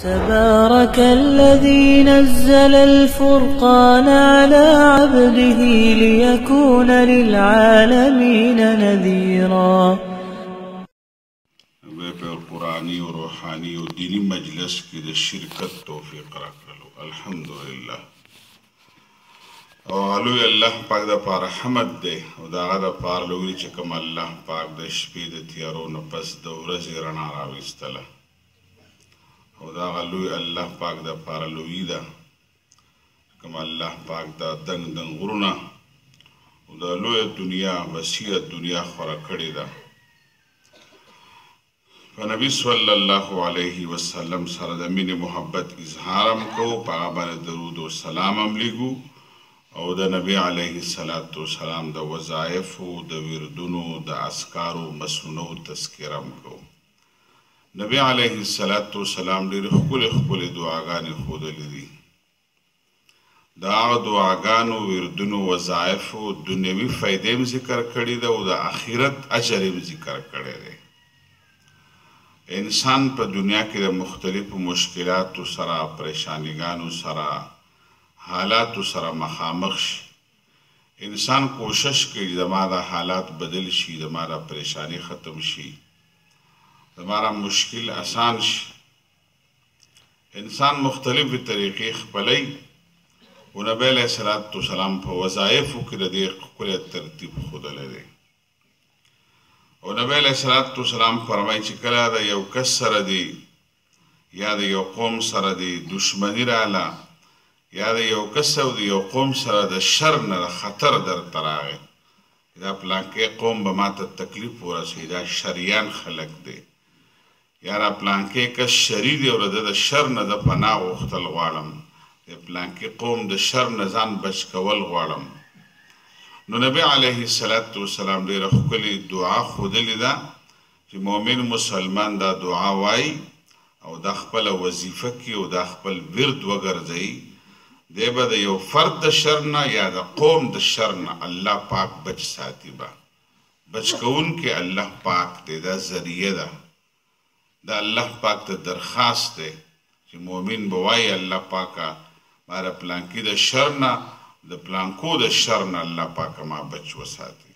تبارك الذي نزل الفرقان على عبده ليكون للعالمين نذيرا. په قرآني او روحاني او دینی مجلس کې د شرکت توفیق راکړلو الحمدلله. او الوی الله پاک د پاره حمد دی او دغه د پاره لوی چې کوم الله پاک د شپې د تیارو نه پس د ورځې رڼا راویستله او دغه لوی الله پاک د پاره لوی ده کوم الله پاک د دنګ دنګ غرونه او د لوی دنیا وسیع دنیا خوره کړې ده. فنبی صلی الله علیه وسلم سره د مینې محبت اظهارم کو په هغه باندې درود او سلام هم لیږو او د نبی علیه السلام د وظایفو د وردونو د اذکارو مسنونو تذکره هم کو. نبی علیه السلام ډېرې ښکلې دعاګانې ښودلې دي. د هغه دعاګانو وردونو وظایفو دنیوي فایدې هم ذکر کړي ده او د آخرت اجر هم ذکر کړی دی. انسان په دنیا کې د مختلفو مشکلاتو سره پریشانیګانو سره حالاتو سره مخامخ شي. انسان کوشش کوي زما دا حالات بدل شي، زما دا پریشانی ختم شي، زما مشکل آسان شي. انسان مختلفې طریقې خپلوي او نبی علیه السلام په وظایفو کې د دې ښکلی ترتیب ښودلی دی. او نبی علیه السلام فرمایي چې کله د یو کس سره دی یا د یو قوم سره دی دشمني راغله یا د یو کس او د یو قوم سره د شر نه د خطر درته راغی، دا پلانکې قوم به ما ته تکلیف ورسوي، دا شریان خلک دی، یا را پلانکې کس شري دی او د شر نه د پناه غوښتل غواړم، د پلانکې قوم د شر نه ځان بچ کول غواړم. نو نبی علیه السلام ډېره ښکلې دعا ښودلې ده چې مؤمن مسلمان دا دعا وایي او دا خپله وظیفه کړي او دا خپل ورد وګرځوي، دی به د یو فرد د شر نه یا د قوم د شر نه الله پاک بچ ساتي. به بچ کوونکی الله پاک دی، دا ذریعه ده، دا الله پاک ته درخواست دی چې مؤمن به وایي الله پاکه ماره پلانکي د شر نه د پلانکو د شر نه الله پاکه ما بچ وساتي.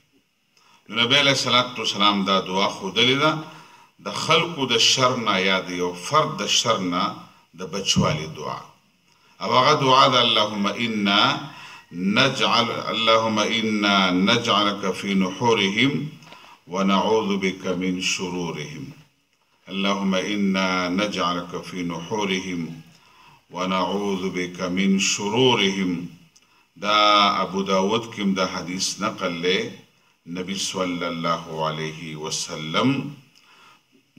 نو نبی علیه السلام دا دعا ښودلې ده د خلکو د شر نه یا د یو فرد د شر نه د بچوالي دعا. او هغه دعا ده اللهم انا نجعلك في نحورهم ونعوذ بك من شرورهم. اللهم انا نجعلك في نحورهم ونعوذ بك من شرورهم. دا ابو داود کم دا حدیث نقل لے نبی صلی اللہ علیہ وسلم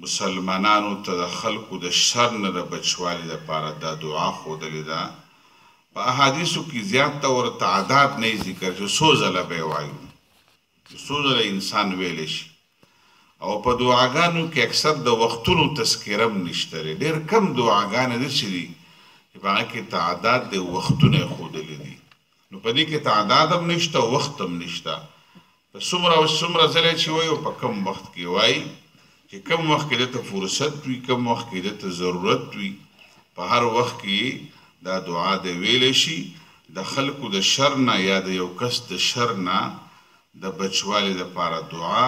مسلمانانو ته د خلکو د شر نه د بچوالي دپاره دا دعا ښودلې ده. په احادیثو کې زیات طور تعداد نه ذکر چې څو ځله به یې وایو، څو ځله انسان ویلی شي. او په دعاګانو کې اکثر د وختونو تذکره هم نشته دی، ډېر کم دعاګانې داسې دي چې په هغه کې تعداد د وختونه یې ښودلي دي. نو په دې کې تعداد هم نشته، وخت هم نشته. په څومره ځله چې وایي او په کم وخت کې وایي چې کم وخت کې دته فرصت وي، کم وخت کې دته ضرورت وي، په هر وخت کې دا دعا د ویلی شي د خلکو د شر نه یا د یو کس د شر نه د بچوالي دپاره دعا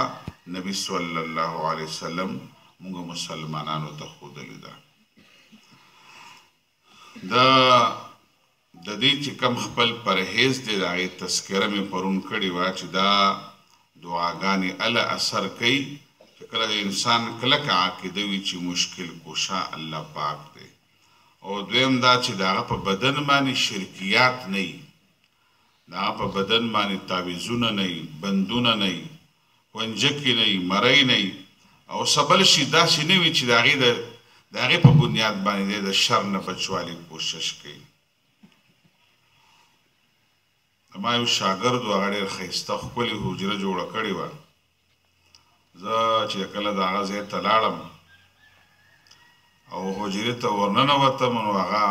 نبی صلی الله علیه وسلم موږ مسلمانانو ته ښودلې ده. د دې چې کم خپل پرهیز دی د هغې تذکره مې پرون کړې وه چې دا دعاګانې اله اثر کوي چې کله د انسان کلکه عقیده وي چې مشکل کوشا الله پاک دی. او دویم دا چې د هغه په بدن باندې شرکیات نه وي، د هغه په بدن باندې تعویضونه نه وي، بندونه نه وي، ونجکې نه وي، مرۍ نه وي، او سبل شي داسې نه وي چې د هغې په بنیاد باندې د شر نه بچوالي کوشش کوي. ما یو شاګرد و، هغه ډېر ښایسته ښکلې حجره جوړه کړې وه. زه چې کله د هغه ځای ته لاړم او حجرې ته ورننوتم نو هغه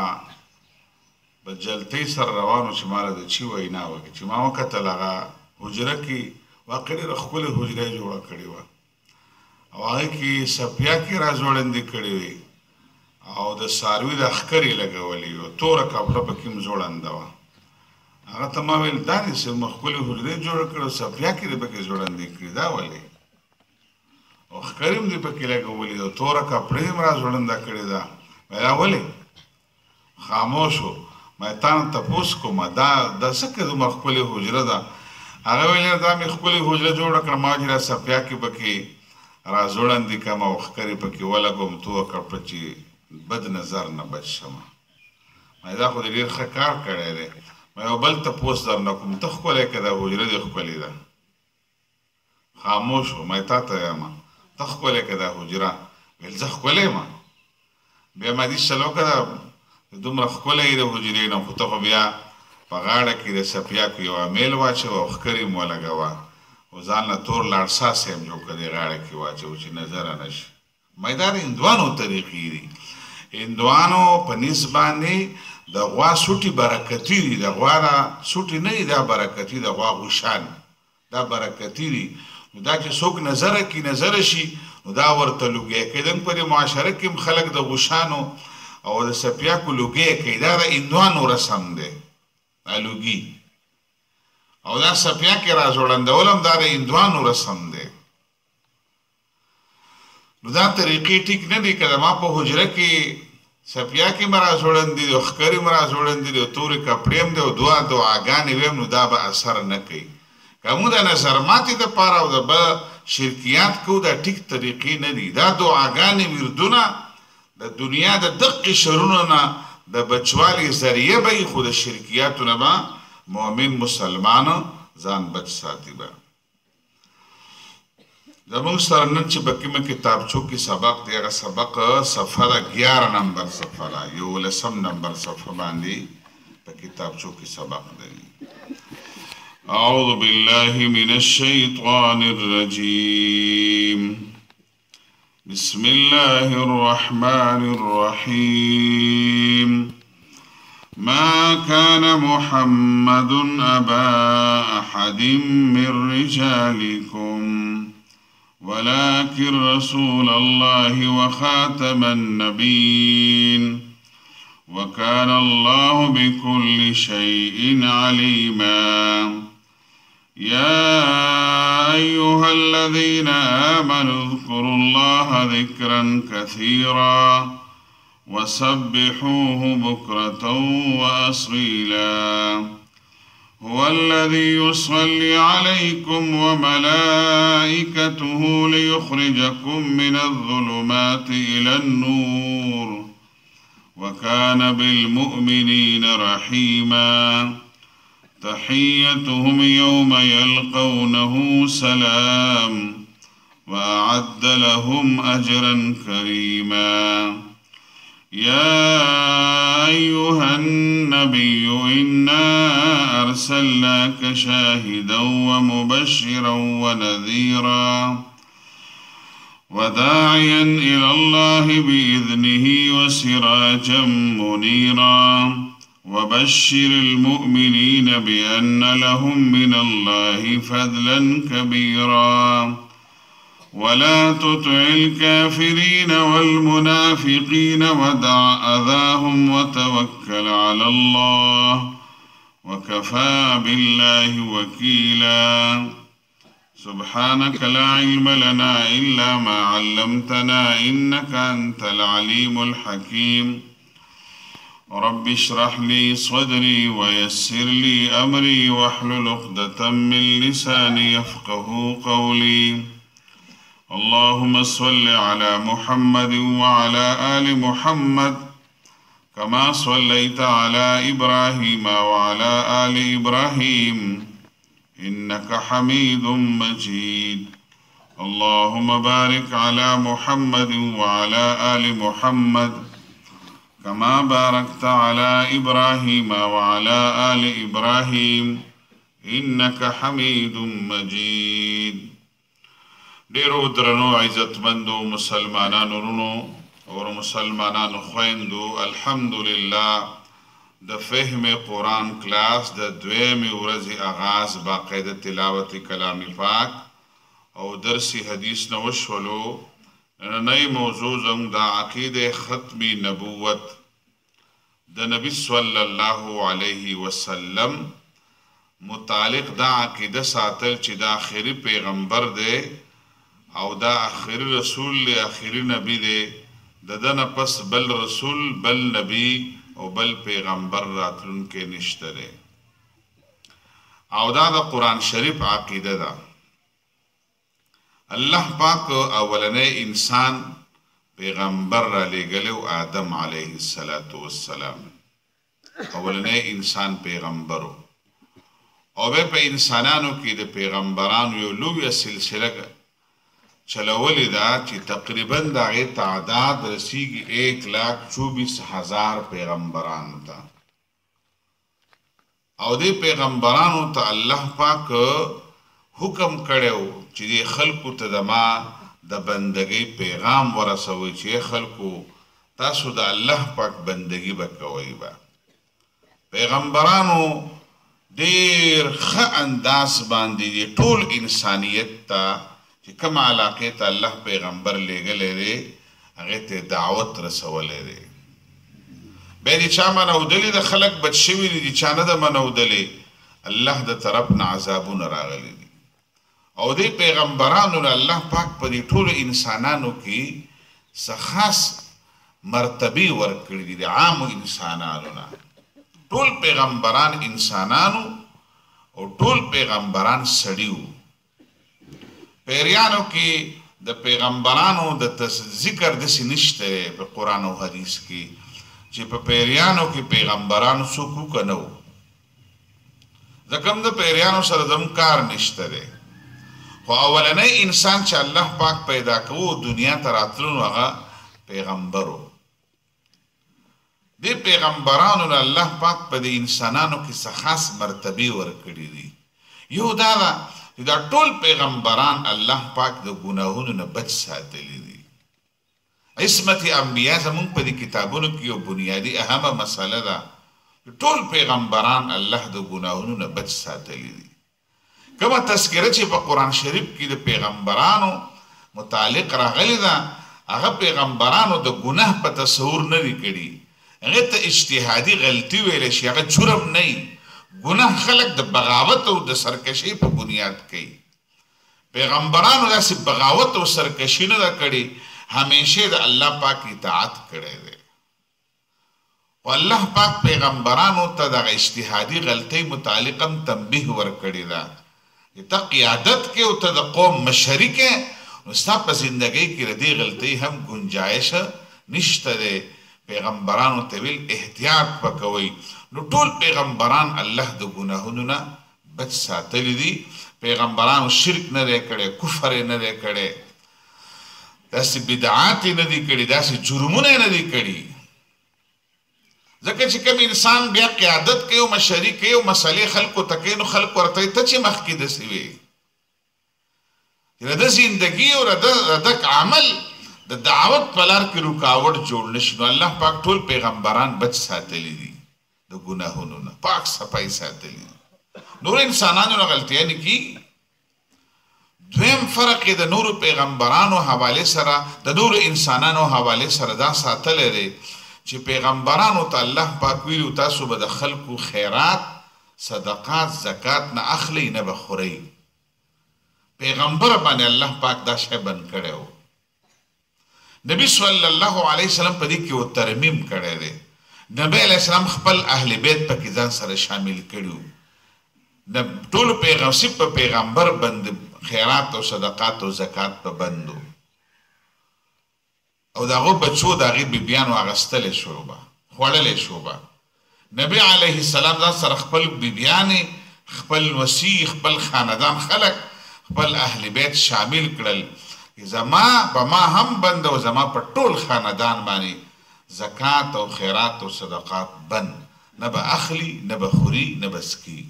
په جلتۍ سره روان و چې ما له د چي وینا وکړي. چې ما وکتل هغه حجره کې واقع ډېره ښکلې حجره یې جوړه کړې وه او هغې کې صفیه کې را ځوړندې کړې وې او د څاروي د ښکرې لګولې وه، توره کپړه پکې م ځوړنده وه. هغه ته ما ویل دا دې څه ښکلې حجرې جوړه کړې او څپیاکې دې پکې ځوړندې کړي، دا ولې؟ او ښکرې م دې پکې لګولې او توره کپړې م را ځوړنده کړې ده. دا ولې؟ خاموش و. ما تا نه تپوس کوم دا څه که دومره ښکلې حجره ده؟ هغه ویل دا مې ښکلې حجره جوړه کړه، ما چې را څپیاکې پکې را ځوړندې کړم او ښکرې پکې ولګوم توره کپړه چې بد نظر نه بچ شم. دا خو دې ډېر ښه کار کړی دی. ما یو بل تپوس درنه کوم، ته ښکلی که دا حجره دې ښکلې ده؟ خاموش و. ما تا ته وایم ته ښکلی که دا حجره؟ ویل زه ښکلی یم. بیا ما حدیث چلو که دا دومره ښکلی یې د حجرې نه، خو ته خو بیا په غاړه کې د څپیاکو یو امیل واچوه او ښکرې م ولګوه او ځان له تور لاړساسی هم جوړ کړه دې غاړه کې واچوه چې نظره نه شي. دا د هندوانو طریقې دي. هندوانو په نس باندې د غوا سوټي برکتي دي. د غوا دا سوټي نه دي، دا برکتي، د غوا غوشان دا برکتي دي. نو دا چې څوک نظره کي نظره شي نو دا ورته لوګی کوي. دنګ په دې معاشره کې هم خلک د غوشانو او د څپیاکو لوګی کوي. دا د هندوانو رسم دی، دا لوګي او دا څپیاکې را ځوړندول هم دا د هندوانو رسم دی. نو دا طریقې ټیک نه دي. که زما په حجره کې څپیاکې م را ځوړندې دي او ښکرې م را ځوړندې دي او تورې کپړې م دي او دعاګانې ویم نو دا به اثر نه کوي. که مونږ د نظر ماتې دپاره او د به شرکیات کوو دا ټیک طریقې نه دي. دا دعاګانې وردونه د دنیا د دقې شرونو نه د بچوالي ذریعه به وي، خو د شرکیاتو نه به مؤمن مسلمان ځان بچ ساتي به. زمونږ سره نن چې په کومه کتابچو کې سبق دی، هغه سبق صفحه ده 11 نمبر صفحه ده، 11 نمبر صفحه باندې په کتابچو کې سبق دی. اعوذ بالله من الشیطان الرجیم. بسم الله الرحمن الرحيم. ما كان محمد أبا أحد من رجالكم ولكن رسول الله وخاتم النبيين وكان الله بكل شيء عليما. يا أيها الذين آمنوا اذكروا الله ذكرا كثيرا وسبحوه بكرة وأصيلا. هو الذي يصلي عليكم وملائكته ليخرجكم من الظلمات إلى النور وكان بالمؤمنين رحيما. تحيتهم يوم يلقونه سلام وأعد لهم أجرا كريما. يا أيها النبي إنا أرسلناك شاهدا ومبشرا ونذيرا وداعيا إلى الله بإذنه وسراجا منيرا. وبشر المؤمنين بأن لهم من الله فضلا كبيرا. ولا تطع الكافرين والمنافقين ودع أذاهم وتوكل على الله وكفى بالله وكيلا. سبحانك لا علم لنا إلا ما علمتنا إنك أنت العليم الحكيم. رب اشرح لي صدري ويسر لي أمري واحلل عقدة من لساني يفقه قولي. اللهم صل على محمد وعلى آل محمد كما صليت على إبراهيم وعلى آل إبراهيم إنك حميد مجيد. اللهم بارك على محمد وعلى آل محمد كما باركت على إبراهيم وعلى آل إبراهيم إنك حميد مجيد. ډیرو درنو عزتمندو مسلمانانو ورونو او مسلمانانو خویندو، الحمدلله د فهم قرآن کلاس د دویمې ورځې آغاز باقاعده تلاوت کلام پاک او درس حدیث نه وشولو. نئی موضوع زموږ د عقیده ختمی نبوت د نبی صلی الله علیه وسلم متعلق دا عقیده ساتل چې دا آخري پیغمبر دی او دا آخري رسول دی، آخري نبی دی، د ده نه پس بل رسول، بل نبی او بل پیغمبر راتلونکی نشته دی. او دا د قرآن شریف عقیده ده. الله پاک اولنی انسان پیغمبر را لېږلی و آدم علیه السلام. اولنی انسان پیغمبر و او بیا په انسانانو کې د پیغمبرانو یو لویه سلسله چلولې ده چې تقریبا د هغې تعداد رسیږي 1,24,000 پیغمبرانو ته. او دې پیغمبرانو ته الله پاک حکم کړی و چې دې خلکو ته د ما د بندګۍ پیغام ورسوئ چې خلکو تاسو د الله پاک بندګي به کوئ. پیغمبرانو ډېر ښه انداز باندې ټول انسانیت ته چې کوم علاقې ته الله پیغمبر لېږلی دی هغې ته دعوت رسولی دی. بیا د چا منودلي د خلک بد شوي دي، د چا نه ده منودلي، الله د طرف نه عذابونه راغلي دي. او دې پیغمبرانو نه الله پاک په دې ټولو انسانانو کې څه خاص مرتبې ورکړي دي د عامو انسانانو نه. ټول پیغمبران انسانانو او ټول پیغمبران سړي وو. پیریانو کې د پیغمبرانو د ذکر داسې نشته په قرآن او حدیث کې چې په پیریانو کې پیغمبرانو څوک وکه نه وو. ځکه هم د پیریانو سره زموږ کار نشته دی. خو اولنی انسان چې الله پاک پیدا کوو دنیا ته راتلو نو هغه پیغمبر و. دې پیغمبرانو نه الله پاک په دې انسانانو کې څه خاص مرتبې ورکړي دي. یو دا ده چې دا ټول پیغمبران الله پاک د ګناهونو نه بچ ساتلي دي. عصمت انبیا زموږ په دې کتابونو کې یو بنیادي اهمه مسله ده. ټول پیغمبران الله د ګناهونو نه بچ ساتلي دي. کومه تذکره چې په قرآن شریف کې د پیغمبرانو متعلق راغلی ده هغه پیغمبرانو د ګناه په تصور نه دي کړي. هغې ته اجتهادي غلطي ویلی شي، هغه جرم نه وي. ګناه خلک د بغاوت او د سرکشۍ په بنیاد کوي. پیغمبرانو داسې بغاوت او سرکشي نه ده کړې، همیشه د الله پاک اطاعت کړی دی. و الله پاک پیغمبرانو ته دغه اجتهادي غلطۍ متعلق هم تنبیه ورکړې ده. ته قیادت کې او ته د قوم مشري کې نو ستا په زندګۍ کې د دې غلطۍ هم ګنجایش نشته دی. پیغمبرانو ته ویل احتیاط به کوئ. نو ټول پیغمبران الله د ګناهونو نه بچ ساتلي دي. پیغمبرانو شرک نه دی کړی، کفر یې نه دی کړی، داسې بدعات یې نه دي کړي، داسې جرمونه یې نه دي کړي. ځکه چې کوم انسان بیا قیادت کوي او مشري کوي او مسلې خلکو ته کوي نو خلک ورته وایي ته چې مخکې داسې وې. د ده زندګي او د ده عمل د دعوت په لار کې رکاوټ جوړ نشي. نو الله پاک ټول پیغمبران بچ ساتلي دي د ګناهونو نه، پاک صفایي ساتلي دي. نور انسانانو نه غلطیانې کېږي. دویم فرق یې د نورو پیغمبرانو حوالې سره د نورو انسانانو حوالې سره دا ساتلی دی چې پیغمبرانو ته الله پاک ویلي تاسو به د خلکو خیرات، صدقات، زکات نه اخلئ نه به خورئ. پیغمبر باندې الله پاک دا شی بند کړی و. نبی صلی الله علیه وسلم په دې کې یو ترمیم کړی دی. نبی علیه السلام خپل اهل بیت پکې ځان سره شامل کړي وو. د ټولو پیغمبر باندې خیرات او صدقات او زکات په بند و. او د هغو بچو د هغې بیبیانو اخیستلی شو به، خوړلی شو به. نبی علیه السلام ځان سره خپل بیبیانې، خپل وصي، خپل خاندان خلک، خپل اهل بیت شامل کړل. زما به ما هم بند او زما په ټول خاندان باندې زکات او خیرات او صدقات بند، نه به اخلي نه به خوري نه به څکي.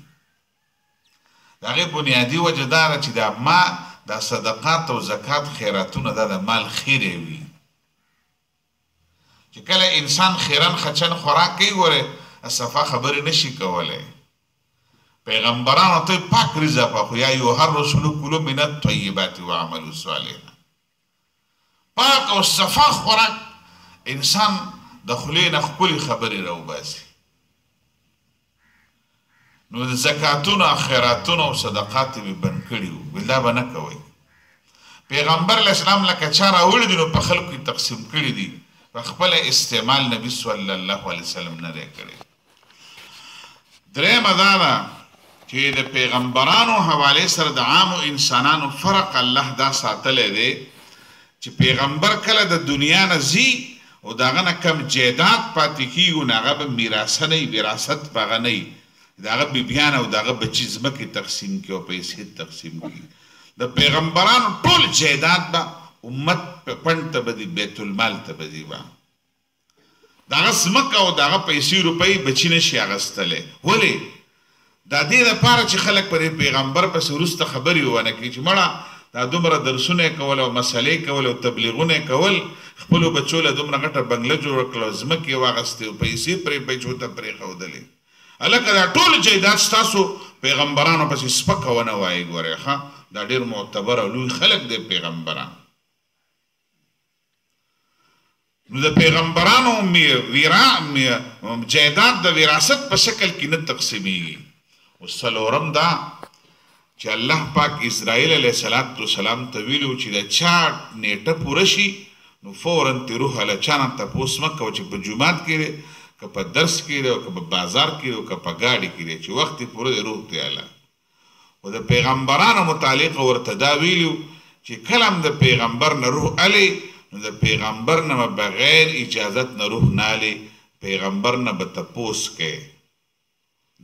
د هغې بنیادي وجه دا ده چې دا ما دا صدقات او زکات خیراتونه دا د مال خیرې وي. چې کله انسان خیرن خچن خوراک کوي ګورې صفا خبرې نشي کولی. پیغمبرانو ته پاک رزق خو یا ایها الرسول کلوا من الطیبات واعملوا صالحا. پاک او صفا خوراک انسان د خولې نه ښکلې خبرې راوباسي. نو د زکاتونو خیراتونو او صدقات یې بند کړي وو، ویل دا به نه کوئ. پیغمبر علیه السلام لکه چا راوړي دي نو په خلکو یې تقسیم کړي دي، په خپله استعمال نبي صلی الله علیه وسلم نه دی کړی. درېیمه دا ده چې د پیغمبرانو حوالې سره د عامو انسانانو فرق الله دا ساتلی دی چې پیغمبر کله د دنیا نه ځي او د هغه نه کم جایداد پاتې کېږي نو هغه به میراثه نه وي، وراثت به هغه نه وي، د هغه بیبیان او د هغه بچي ځمکې تقسیم کړي او پیسې تقسیم کړي. د پیغمبرانو ټول جایداد به امت په پنډ ته به دي، بیت المال ته به دي. د هغه ځمکه او د هغه پیسې روپۍ بچي نه شي اخیستلی. ولې؟ دا دې دپاره چې خلک په دې پیغمبر پسې وروسته خبرې ونه کړي چې مړه دا دومره درسونه یې کول او مسلې کول او تبلیغونه یې کول، خپلو بچو له دومره غټه بنګله جوړه کړه او ځمکې یې واخیستې او پیسې پرې بچو ته پرېښودلې. هلکه دا ټول جایداد ستاسو پیغمبرانو پسې سپکه ونه وایي. ګورئ ښه، دا ډېر معتبر او لوی خلک دی پیغمبران. نو د پیغمبرانو جایداد د وراثت په شکل کې نه تقسیمیږي. اوس څلورم دا چې الله پاک اسرائیل علیه السلام ته ویلي وو چې د چا نیټه پوره شي نو فوراً ترې روح له چا نه تپوس مه کوه چې په جومات کې دی، که په درس کې دی، او که په بازار کې دی، او که په ګاډي کې دی، چې وخت یې پوره دی روح ته اله. او د پیغمبرانو متعلق ورته دا ویلي وو چې کله هم د پیغمبر نه روح الی نو د پیغمبر نه به بغیر اجازت نه روح نه الی، پیغمبر نه به تپوس کوي.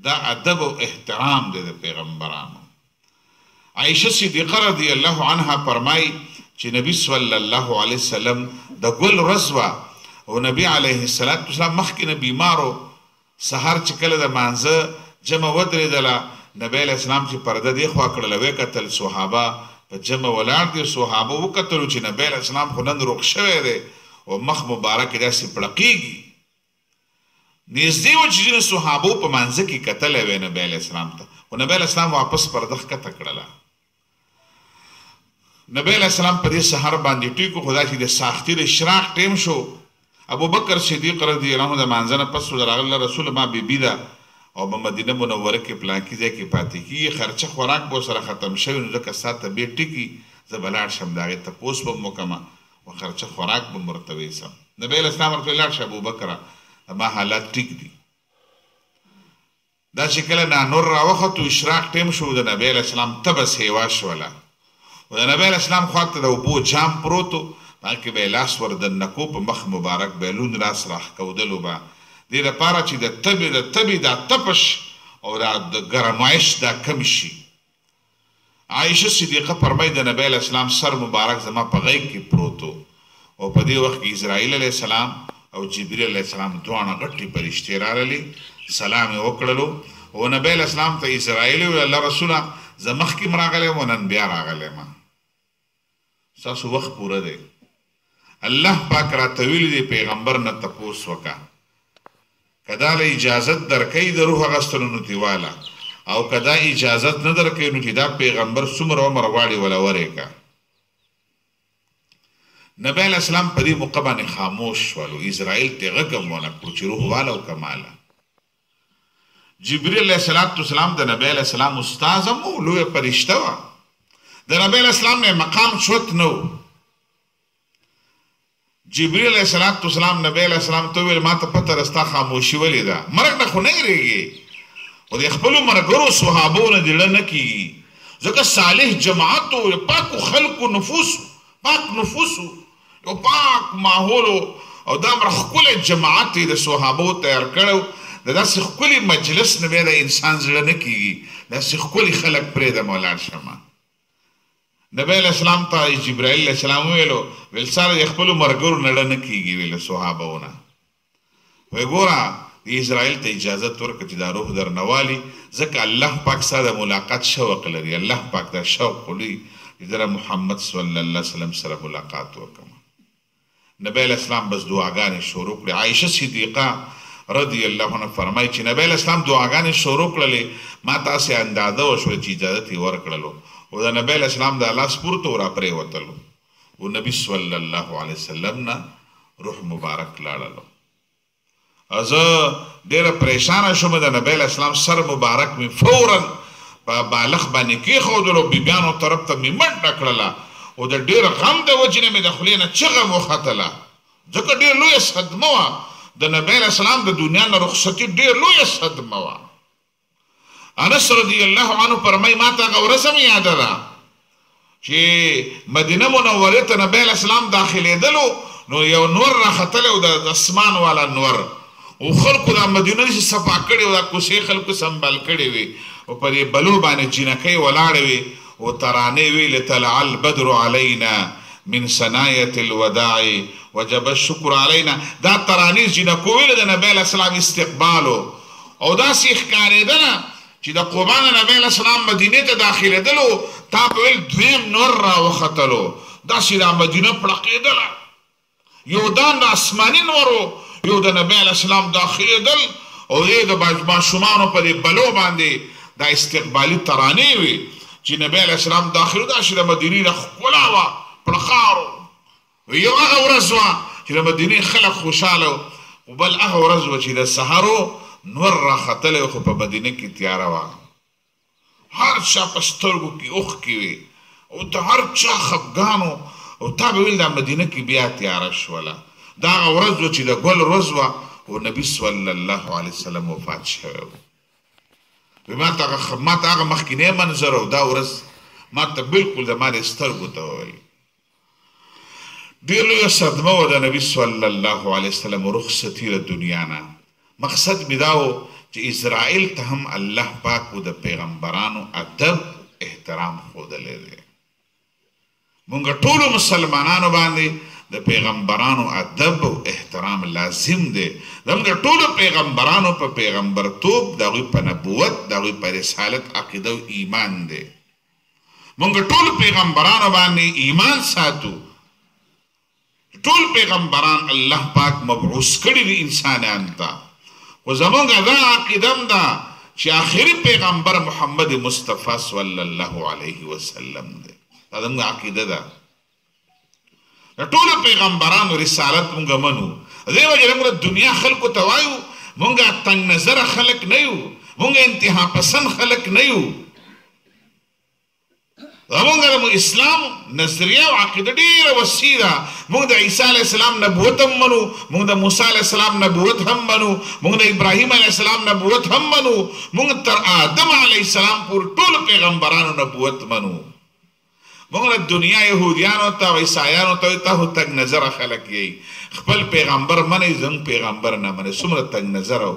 دا ادب او احترام دی د پیغمبرانو. عائشه صدیقه رضی الله عنها فرمایي چې نبی صلی الله علیه وسلم د ګل ورځ وه او نبی علیه السلام مخکې نه بیمارو. سهار چې کله د مانځه جمع ودرېدله، نبی علیه السلام چې پرده دې خوا کړله ویې کتل صحابه په جمع ولاړ دي. صحابه وکتلو چې نبی علیه السلام خو نن روغ شوی دی او مخ مبارک یې داسې پړقېږي. نږدې و چې ځینې صحابو په مانځه کې کتلی وی نبی علیه السلام ته، خو نبی علیه السلام واپس پرده ښکته کړله. نبی علیه السلام په دې سهار باندې ټیکو، خو دا چې د ساختي د اشراق ټیم شو، ابوبکر صدیق رضی الله عنه د مانځه نه پس راغله، رسول ما بیبي ده او په مدینه منوره کې پلانکي ځای کې پاتې کېږي، خرچه خوراک به ورسره ختم شوي نو ځکه ستا طبیعت ټیکي، زه به لاړ شم د هغې تپوس به م وکړمه او خرچه خوراک به م ورته ویسم. نبی علیه السلام ورته لاړ شه ابوبکره ما حالات ټیک دي. دا چې کله نانور راوختو اشراق ټیم شو، د نبی علیه السلام تبه سیوا شوله او د نبی علیه السلام خواته د اوبو جام پروت و، هغې کې به یې لاس ور دننه کو، په مخ مبارک به یې لوند لاس راښکودلو به، دې لپاره چې د تبې دا تپش او د ګرمایش دا کم شي. عایشه صدیقه فرمایي د نبی علیه السلام سر مبارک زما په غیږ کې پروت و او په دې وخت کې اسرائیل علیه السلام او جبریل علیه السلام دواړه غټې فرشتې راغلې، سلام یې وکړلو او نبی علیه السلام ته اسرائیل ویل الله رسوله زه مخکې م راغلی یم او نن بیا راغلی یم، ستاسو وخت پوره دی. الله پاک راته ویلي دی پیغمبر نه تپوس وکړه، که دا له اجازت درکوي د روح اخیستلو نو دې واله، او که دا اجازت نه درکوي نو چې دا پیغمبر څومره عمر غواړي وله ورېږه. نبی علیه السلام په دې موقع باندې خاموش شول او اسرائیل ته غږ هم ونه کړو چې روح واله او کماله. جبریل علیه السلام د نبی علیه السلام استاذ هم و، لویه فرشته وه، د نبی علیه السلام نه مقام چوت نه و. جبریل علیه السلام نبی علیه السلام ته وویل ما ته پته ده ستا خاموشي ولې ده، مرګ نه خو نه هېرېږي او د خپلو ملګرو صحابو نه دې زړه نه کېږي، ځکه صالح جماعت و، پاکو خلکو نفوسو، پاک نفوسو، یو پاک ماحولو او دا مره ښکلی جماعت یې د صحابو تیار کړی، د داسې ښکلي مجلس نه بیا د انسان زړه نه کېږي، داسې ښکلي خلک پرېږدم او لاړ شمه. نبی علیه السلام ته جبرائیل علیه السلام وویلو ویل ساره د خپلو ملګرو نه ډه نه کېږي ویل صحابو نه، وایي ګوره د اسرائیل ته اجازت ورکړه چې دا روح درنه والي، ځکه الله پاک ستا د ملاقات شوق لري، الله پاک دا شوق ولي چې زه محمد صلی الله علیه وسلم سره ملاقات وکړم. نبی علیه السلام بس دعاګانې شروع کړې. عایشه صدیقه رضی الله عنها فرمایي چې نبی علیه السلام دعاګانې شروع کړلې، ما تاسې اندازه وشوه چې اجازت یې ورکړلو او د نبی علیه السلام د لاس پورته ورا پرېوتلو و نبی صلی الله علیه وسلم نه روح مبارک لاړلو. زه ډېره پریشانه شوم، د نبی علیه السلام سر مبارک مې فورا په بالښت باندې کېښودلو، بیبیانو طرف ته مې منډه کړله او د ډېر غم د وجې نه مې د خولې نه چغه وختله، ځکه ډېر لویه صدمه وه. د نبی علیه السلام د دنیا نه رخصتي ډېر لویه صدمه وه. انس رضی الله عنه فرمایي ما ته هغه ورځ هم یاده ده چې مدینه منورې ته نبی علیه السلام داخلېدلو نو یو نور راختلی و، د اسمان والا نور، او خلکو دا مدینه داسې صفا کړې وه، دا کوڅې خلکو سنبال کړې وې او په دې بلو باندې جینکۍ ولاړې وې او ترانې ویلې طلع البدر علینا من ثنایة الوداع وجب الشکر علینا. دا ترانې جینکو ویلې د نبی علیه السلام استقبالو او داسې ښکارېدله چې د قبا نه نبی علیه السلام مدینې ته داخلېدلو تا په ویل دویم نور راوختلو، داسې دا مدینه پړقېدله، یو دان د آسماني نور و، یو د نبی علیه السلام داخلېدل او یې د ماشومانو په دې بلو باندې دا استقبالي ترانې وې چې نبی علیه السلام داخلو، داسې د مدینې نه ښکلا وه، پړقارو. یو هغه ورځ وه چې د مدینې خلک خوشحاله و، او بل هغه ورځ وه چې د سحرو نور راختلی خو په مدینه کې تیاره وه، هر چا په سترګو کې اوښکې وې او د هر چا خفګان و، او تا به ویل دا مدینه کې بیا تیاره شوله. دا هغه ورځ وه چې د ګل ورځ وه او نبي صلی الله علیه وسلم وفات شوی و. ما ته هغه مخکینی منظر او دا ورځ ما ته بلکل د ما د سترګو ته وویل. ډېر لویه صدمه وه د نبي صلی الله علیه وسلم رخصتي د دنیا نه. مقصد مې دا و چې اسرائیل ته هم الله پاک و د پیغمبرانو ادب احترام ښودلی دی. مونږ ټولو مسلمانانو باندې د پیغمبرانو ادب او احترام لازم دی. زموږ ټولو پیغمبرانو په پیغمبرتوب، د هغوی په نبوت، د هغوی په رسالت عقیده او ایمان دی. مونږ ټولو پیغمبرانو باندې ایمان ساتو. ټول پیغمبران الله پاک مبعوث کړي دي انسانانو ته، خو زموږ دا عقیده هم ده چې آخري پیغمبر محمد مصطفی صلی الله علیه وسلم دی. دا زموږ عقیده ده. د ټولو پیغمبرانو رسالت مونږ منو. دې وجې موږ دنیا خلکو ته وایو مونږ تنګ نظره خلک نه یو، مونږ انتها پسند خلک نه یو. زمونږ د اسلام نظریه او عقیده ډېره وسیع ده. مونږ د عیسی علیه السلام نبوت هم منو، مونږ د موسی علیه السلام نبوت هم منو، مونږ د ابراهیم علیه السلام نبوت هم منو، مونږ تر آدم علیه السلام پورې ټولو پیغمبرانو نبوت منو. مونږ د دنیا یهودیانو ته او عیسایانو ته تاسو تنګ نظره خلک یئ، خپل پیغمبر منئ، زموږ پیغمبر نه منئ. څومره تنګ نظر او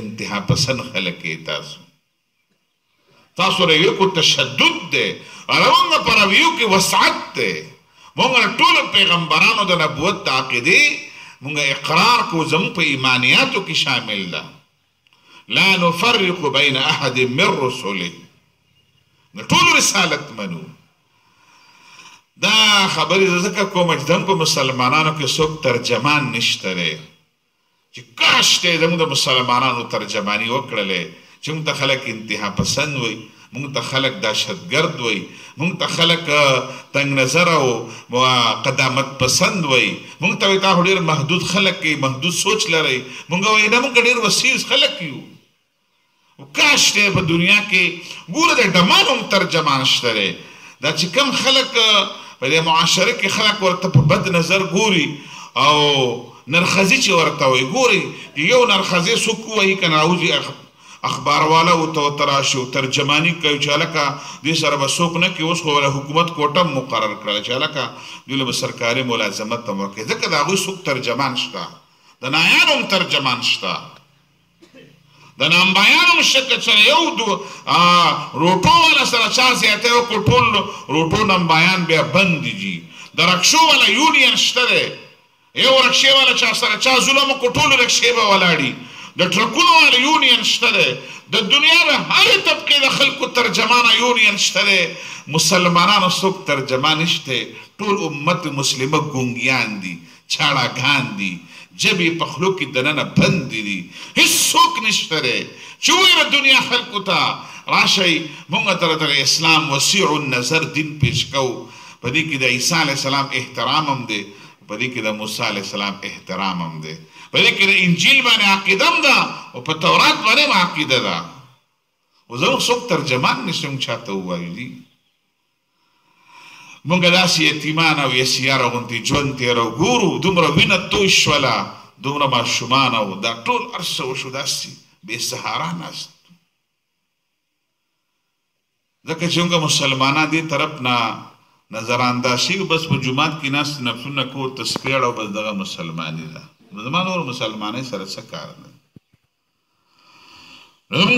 انتها پسند خلک یئ تاسو. تاسو رویو کو تشدد دی، مونږ په رویو کې وسعت دی. مونږ ټولو پیغمبرانو د نبوت د عقیدې مونږ اقرار کو، زموږ په ایمانیاتو کې شامل ده. لا نفرق بین احد من رسله، ټولو رسالت منو. دا خبرې زه ځکه کوم چې زموږ په مسلمانانو کې څوک ترجمان نشته دی، چې کاش دی زموږ د مسلمانانو ترجماني وکړلی، چې موږ ته خلک انتها پسند وي، موږ ته خلک دهشتګرد وي، موږ ته خلک تنګ نظر او قدامت پسند وي، موږ ته وایي تاسو ډېر محدود خلک یئ، محدود سوچ لرئ. موږ وایي نه، موږ ډېر وسیع خلک یو. کاش دی په دنیا کې ګوره د ډمان هم ترجمان شته دی. دا چې کوم خلک په دې معاشره کې خلک ورته په بد نظر ګوري او نرخزي چې ورته وایي، ګوري یو نرخزي څوک وایي که ناوځي اخبار والا ورته راشي او ترجماني کوي چې هلکه دې سره به څوک نه کوي. اوس خو حکومت کوټه هم مقرر کړله چې هلکه دوی له به سرکاري ملازمت هم ورکوي، ځکه د هغوی څوک ترجمان شته. د نایانو هم ترجمان شته، د نامبایانو هم شته. چې یو روټو والا سره چا زیاتی وکړو ټول روټو نامبایان بیا بند دي. د رکشو والا یونین شته دی، یو رکشې والا چا سره چا ظلم وکړو ټولو رکشې به ولاړي. د ټرکونو والا یونین شته دی. د دنیا د هرې طبقې د خلکو ترجمانه یونین شته دی. مسلمانانو څوک ترجمان نشته، ټول امت مسلمه ګونګیان دي، چاړاګان دي، جبې په خولو کې دننه بند دي، هېڅوک نشته دی چې ووایي د دنیا خلکو ته راشئ موږ ته د اسلام وسیع النظر دین پیش کوو. په دې کې د عیسی علیه السلام احترام هم دی، په دې کې د موسی علیه السلام احترام هم دی، په دې کې د انجیل باندې عقیده هم ده او په تورات باندې هم عقیده ده. او زموږ څوک ترجمان نشته موږ چاته ووایو دي. موږ داسې یتیمان او یسیاره غوندې ژوند تېره ګورو، دومره وینه توی شوله، دومره ماشومان او دا ټول هر څه وشو، داسې بې سهاره ناست. ځکه چې موږ مسلمانان دې طرف نه نظر اندازي بس په جومات کې ناست نفسونه کور ته سپېړه او بس دغه مسلماني ده. زما نور مسلمانۍ سره څه کار نه. موږ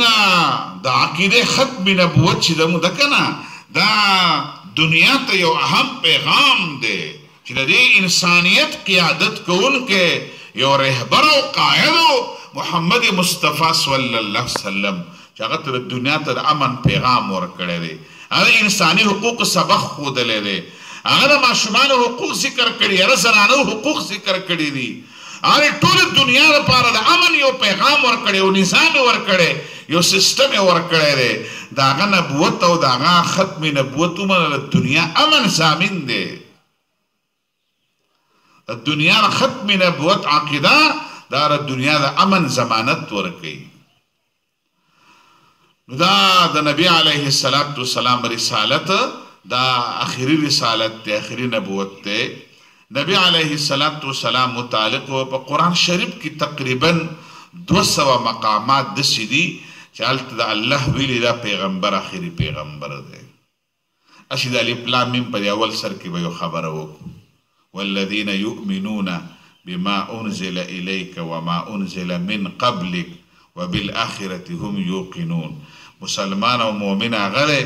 د عقیدې ختم نبوت چې زموږ ده که نه، دا دنیا ته یو اهم پیغام دی چې د دې انسانیت قیادت کوونکی یو رهبر او قائد محمد مصطفی صلی الله علیه وسلم چې هغه ته د دنیا ته د امن پیغام ورکړی دی. هغه انساني حقوق سبق ښودلی دی، هغه د ماشومانو حقوق ذکر کړي، هغه زنانو حقوق ذکر کړي دي، هغه ټول دنیا لپاره د امن یو پیغام ورکړی، یو نظام ورکړی، یو سیستم ورکړی دی. د هغه نبوت او د هغه ختم نبوت ومنه د دنیا امن ضامن دی. د دنیا د ختم نبوت عقیده دا د دنیا د امن ضمانت ورکوي. نو دا د نبی علیه السلام رسالت دا اخری رسالت دی، اخری نبوت دی. نبی علیه السلام متعلق په قرآن شریف کې تقریبا 200 مقامات داسې دي چې هلته د الله ویلي دا پیغمبر اخري پیغمبر دی. اسی د الف لام میم په اول سر کې به یو خبره وکړو، والذین یؤمنون بما انزل الیک وما انزل من قبلک وبالآخرة هم یوقنون. مسلمان او مؤمن هغه دی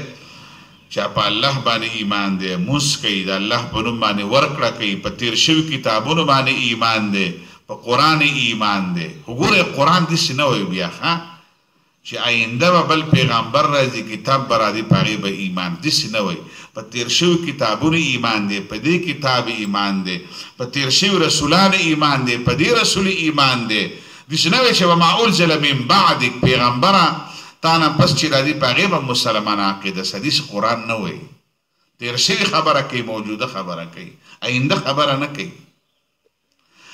چې په الله باندې ایمان دی، مونځ کوي، د الله په نوم باندې ورکړه کوي، په تیر شوي کتابونو باندې ایمان دی، په قرآن ایمان دی. وګوره قرآن داسې نه وایي بیا چې آینده به بل پیغمبر راځي، کتاب به راځي، په هغې به ایمان، داسې نه وایي. په تیر شوي کتابونو ایمان دی، په دې کتاب ایمان دی، په تیر شوي رسولانو ایمان دی، په دې رسول ایمان دی. داسې نه وایي چې وما انزل من بعدک، پیغمبره تا نه پس چې راځي په هغې به مسلمان عقیده سدیس. قرآن نه وایي، تیر شوي خبره کوي، موجوده خبره کوي، آینده خبره نه کوي.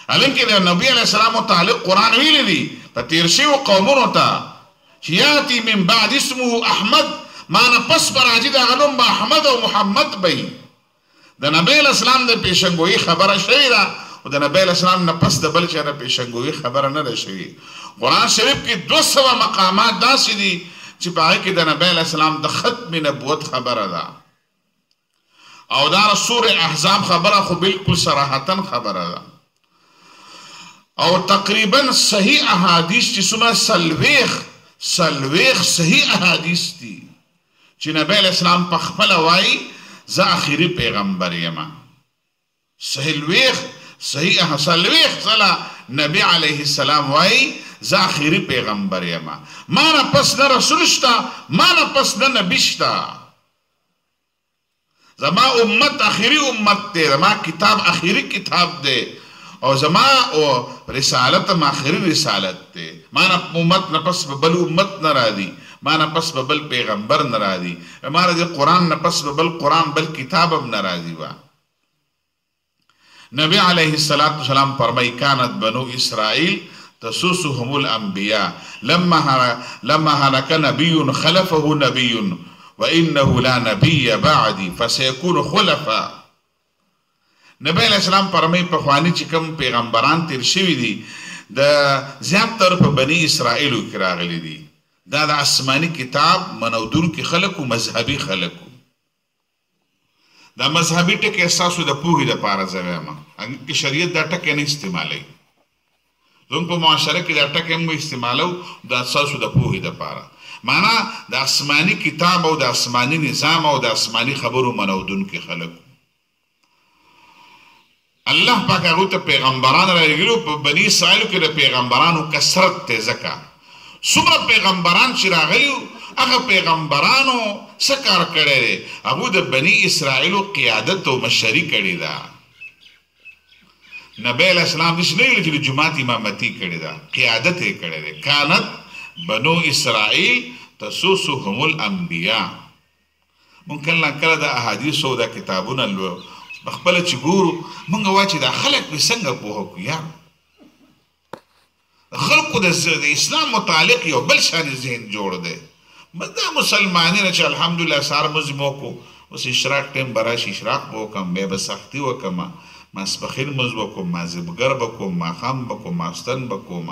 حالانکې د نبي علیه السلام متعلق قرآن ویلی دی په تیر شوي قومونو ته چې یاتی من بعد اسمه احمد، ما نه پس به راځي د هغه نوم به احمد او محمد به وي. د نبی علیه السلام د پیشنګویي خبره شوې ده او د نبی علیه السلام نه پس د بل چا نه پیشنګویي خبره نه ده شوې. قرآن شریف کې 200 مقامات داسې دي چې په هغې کې د نبی علیه السلام د ختم نبوت خبره ده. او دا سورې احزاب خبره خو بالکل صراحتا خبره ده. او تقریبا صحیح احادیث چې څومره سلویخ صحیح احادیث دي چې نبی علیه السلام په خپله وایي زه آخري پیغمبر یم. سلویخ ځله نبی علیه السلام وایي زه آخري پیغمبر یم، ما نه پس نه رسول شته، ما نه پس نه نبي شته. زما امت آخري امت دی، زما کتاب آخري کتاب دی، او زما او رسالت هم آخري رسالت دی. ما نه امت نه پس به بل امت نه راځي، ما نه پس به بل پیغمبر نه راځي، ما نه د قرآن نه پس به بل قرآن بل کتاب هم نه راځي. نبی علیه السلام فرمایي کانت بنو اسرائیل تسوسهم الانبیاء لما هلك نبي خلفه نبي وانه لا نبي بعدي فسيكون خلفاء. نبی علیہ السلام فرمایي پخواني چې کوم پیغمبران تیر شوي دي د زیاتره په بني اسرائیلو کې راغلي دي. دا د آسماني کتاب منودونکي خلکو، مذهبي خلکو. دا مذهبي ټکي ستاسو د پوهې دپاره زه وایم، کې شریعت دا ټکي نه استعمالوي. زموږ په معاشره کې دا ټکي هم استعمالو، دا ستاسو د پوهې دپاره. معنا د آسماني کتاب او د آسماني نظام او د آسماني خبرو منودونکي خلکو. الله پاک هغوی ته پیغمبران رالیږلي. په بني اسرائیلو کې د پیغمبرانو کثرت دی، ځکه څومره پیغمبران چې راغلي هغه پیغمبرانو څه کار کړی دی؟ هغوی د بني اسرائیلو قیادت او مشري کړې ده. نبی علیه السلام داسې نه ویلي چې د جومات امامتي کړې ده، قیادت یې کړی دی. کانت بنو اسرائیل تسوسهم الانبیاء. مونږ کله د احادیثو د کتابونو خپل چې ګورو مونږ وایو چې دا خلک به څنګه پوه کړو یار خلکو د اسلام متعلق یو بل شان ذهن جوړ دی دا مسلمانان چې الحمدلله سار مزمو کو اوس اشراق ټیم براشي اشراق وکم به سختي وکم ماسپخین مزبو کوم مازبګر بکوم ما خام بکوم ماستن بکوم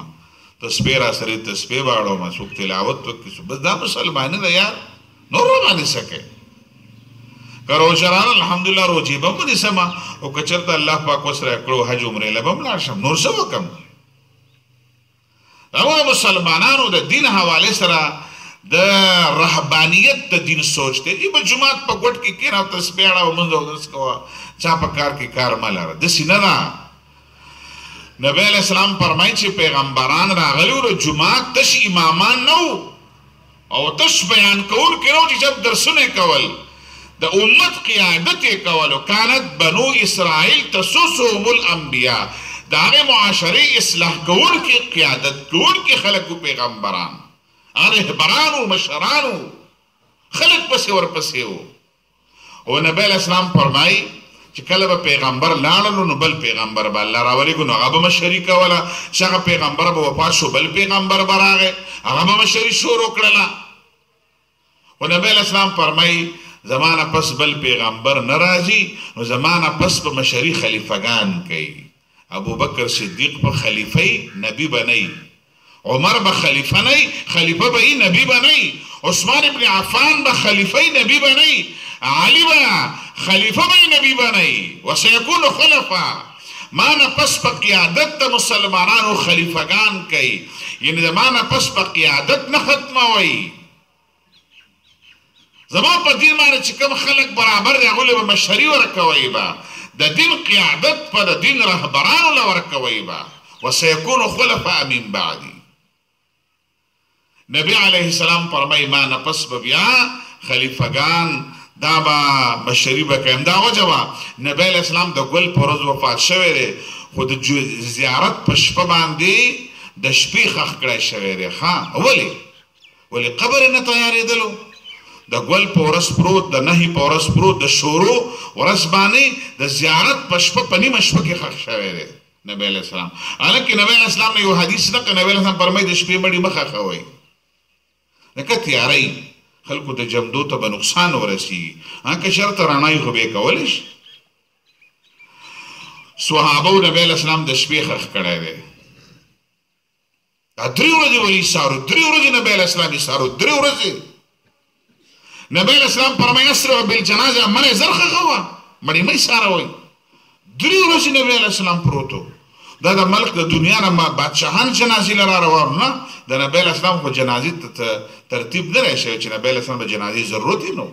تسبیح را سره تسبیح واړو ما څوک تلاوت وکړي بس دا مسلمانان یار نور باندې سکے کرو شران الحمدلله روزي به مونږ سما او کچرته الله پاک وسره کړو حج عمره لبم لا شم نور څه وکم او مسلمانانو د دین حواله سره د رهبانیت د دین سوچته ای په جمعات په ګټ کې کېراو تسبیح او منځ او درس کوه چا په کار کې کار مالاره د سیننا نبی علیہ السلام فرمایي چې پیغمبران راغلي او جمعات تش امامان نو او تش بیان کول کېرو چې جب درسونه کول د امت قیادت کولو كانت بنو اسرائیل تسوسهم الانبیاء داغه معاشره اصلاح کول کې قیادت کول کې خلق پیغمبران رهبرانو مشرانو خلق پسې ور پسې وو او نبی علیہ السلام فرمایي چې کله به پیغمبر لاړل نو بل پیغمبر به الله راولي نو هغه به مشري کوله چې پیغمبر به وفات شو بل پیغمبر به راغی هغه به مشري شروع کړله او نبی علیہ السلام فرمایي زمانہ پس بل پیغمبر ناراضي نو زمانہ پس په مشري خلیفګان کوي ابو بکر صدیق په خلیفہ نبی بنئ عمر به خلیفہ نه خلیفہ به نبی بنئ عثمان ابن عفان به خلیفہ نبی بنئ علی به خلیفہ به نبی بنئ وسيكون خلفاء ما نه پس په قیادت د مسلمانانو خلیفګان کوي یعنی زمانہ پس په قیادت نه ختموي زمان په دین باندې چې کوم خلک برابر دی هغوی به مشري ورکوي به د دین قیادت په د دین رهبرانو له ورکوي به وسيكون خلفاء من بعدي نبی علیه السلام فرمایي ما نه پس به بیا خلیفګان دا به مشري به کوي همدا وجه وه نبی علیه السلام د ګل په ورځ وفات شوی دی خو د زیارت په شپه باندې د شپې ښخ کړی شوی دی ښه ولې قبر یې نه تیارېدلو د ګل په ورځ پروت د نهي په ورځ پروت د شورو ورځ باندې د زیارت په شپه په نیمه شپه کې ښخ شوی دی نبی علیه السلام حالانکې نبی علیه السلام نه یو حدیث نقل نبی علیه السلام فرمایي د شپې مړي مه ښخوئ لکه تیارۍ خلکو ته جمدو ته به نقصان ورسیږي که شرط رڼایي خو به یې کولی شي صحابو نبی علیه السلام د شپې ښخ کړی دی دا 3 ورځې ولې ایسارو 3 ورځې نبی علیه السلام ایسارو 3 ورځې نبی علیہ السلام فرمایي اسرع بالجنازه مړی زر ښخوه مړی مه ایساروئ 3 ورځې نبی علیہ السلام پروتو دا د ملک د دنیا نه بادشاهان جنازې له را روانو نه د نبی علیہ السلام خو جنازې ترتیب نه دی شوی چې نبی علیہ السلام د جنازې ضرورت یې نه و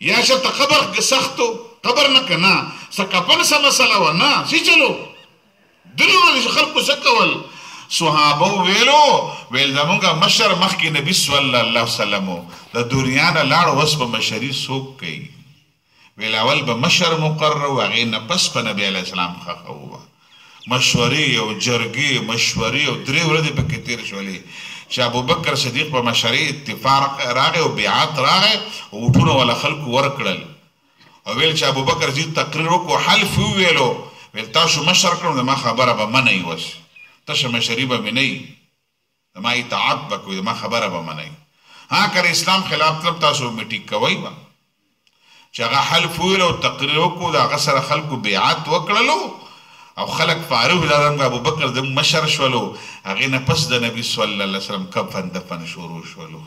یا شته قبر سختو قبر نه که نه څه کفن څه مسله وه نه څه چلو 3 ورځې خلکو څه کول صحابه ویلو ویل زمونږ مشر مخکې نبی صلی الله علیه وسلم د دنیا نه لاړ اوس به مشري څوک کوي ویل اول به مشر مقرر و هغې نه پس په نبی علیه السلام ښخوه مشورې او جرګې مشورې او 3 ورځې پکې تېرې شولې چې ابوبکر صدیق په مشرۍ اتفاق راغی او بیعت راغی او وټونه وله خلکو ورکړل او ویل چې ابوبکر صدیق تقریر وکړو حلف وویلو ویل تاسو مشر کړم زما خبره به منئ اوس تشه مشري به مې نه وي زما اطاعت به کوئ زما خبره به منئ که اسلام خلاف طلب تاسو مې ټیک کوئ به چې هغه حلف وویل او تقریر وکړو د هغه سره خلکو بیعت وکړلو او خلک فاروق زموږ ابوبکر زموږ مشر شولو هغې نه پس د نبي صلی الله علیه وسلم کفن دفن شروع شولو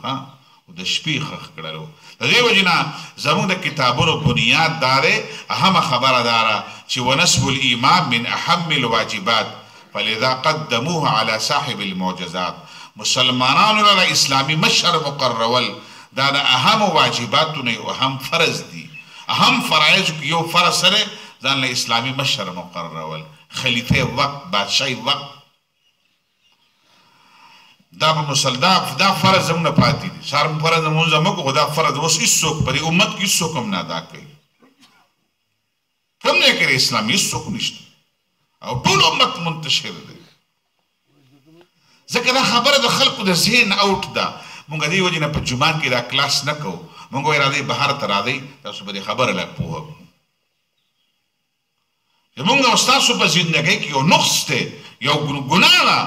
او د شپې ښخ کړلو د دې وجې نه زموږ د کتابونو بنیاد دا دی اهمه خبره دا ده چې ونسب الایمان من اهم الواجبات فلذا قدموه على صاحب المعجزات مسلمانانو لپاره اسلامي مشر مقررول دا د اهم واجباتو نه اهم فرض دي اهم فرایض یو فرض سره ځان له اسلامي مشر مقررول خلیفه وقت بادشاهي وقت دا په دا فرض هم نه پاتې دي سار فرض مونږ موږ خو دا فرض اوس هیڅوک په امت کې هیڅوک هم نه ادا کوي کوم نه کوي اسلام هیڅوک نشته او ټول امت منتشر دی ځکه دا خبره د خلکو د ذهن اوټ ده مونږ دې وجې نه په جومات کې دا کلاس نه کوو مونږ وایي راځئ بهر ته راځئ تاسو به دې خبره لږ پوهه کړو زمونږ او ستاسو په زندګۍ کې یو نقص دی یو ګناه ده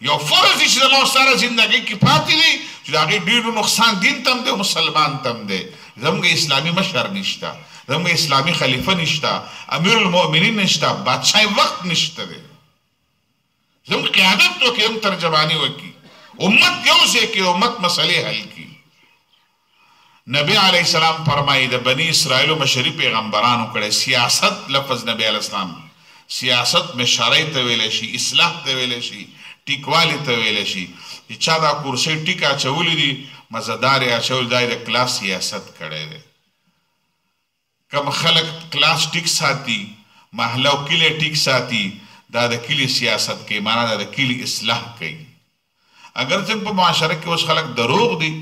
یو فرض دی چې زما او ستا زندګۍ کې پاتې دی چې د هغې ډېر نقصان دین ته هم دی او مسلمان ته هم دی زموږ اسلامي مشر نشته زموږ اسلامي خلیفه نشته امیر المؤمنین نشته بادشاهي وخت نشته دی زموږ قیادت وکړي هم ترجماني وکړي امت یو ځای کې امت مسلې حل کړي نبی علیه السلام فرمایي د بني اسرائیلو مشري پیغمبرانو کړی سیاست لفظ نبی علیه السلام سیاست مشرۍ ته ویلی شي اصلاح ته ویلی شي ټیکوالي ته ویلی شي چې چا دا کورسۍ ټیک اچولی دي مزدار یې اچولی دا یې د کلاس سیاست کړی دی کم خلک کلاس ټیک ساتي محله او کلی ټیک ساتي دا د کلي سیاست کوي معنا دا د کلي اصلاح کوي اگر څنګه په معاشره کې اوس خلک دروغ دي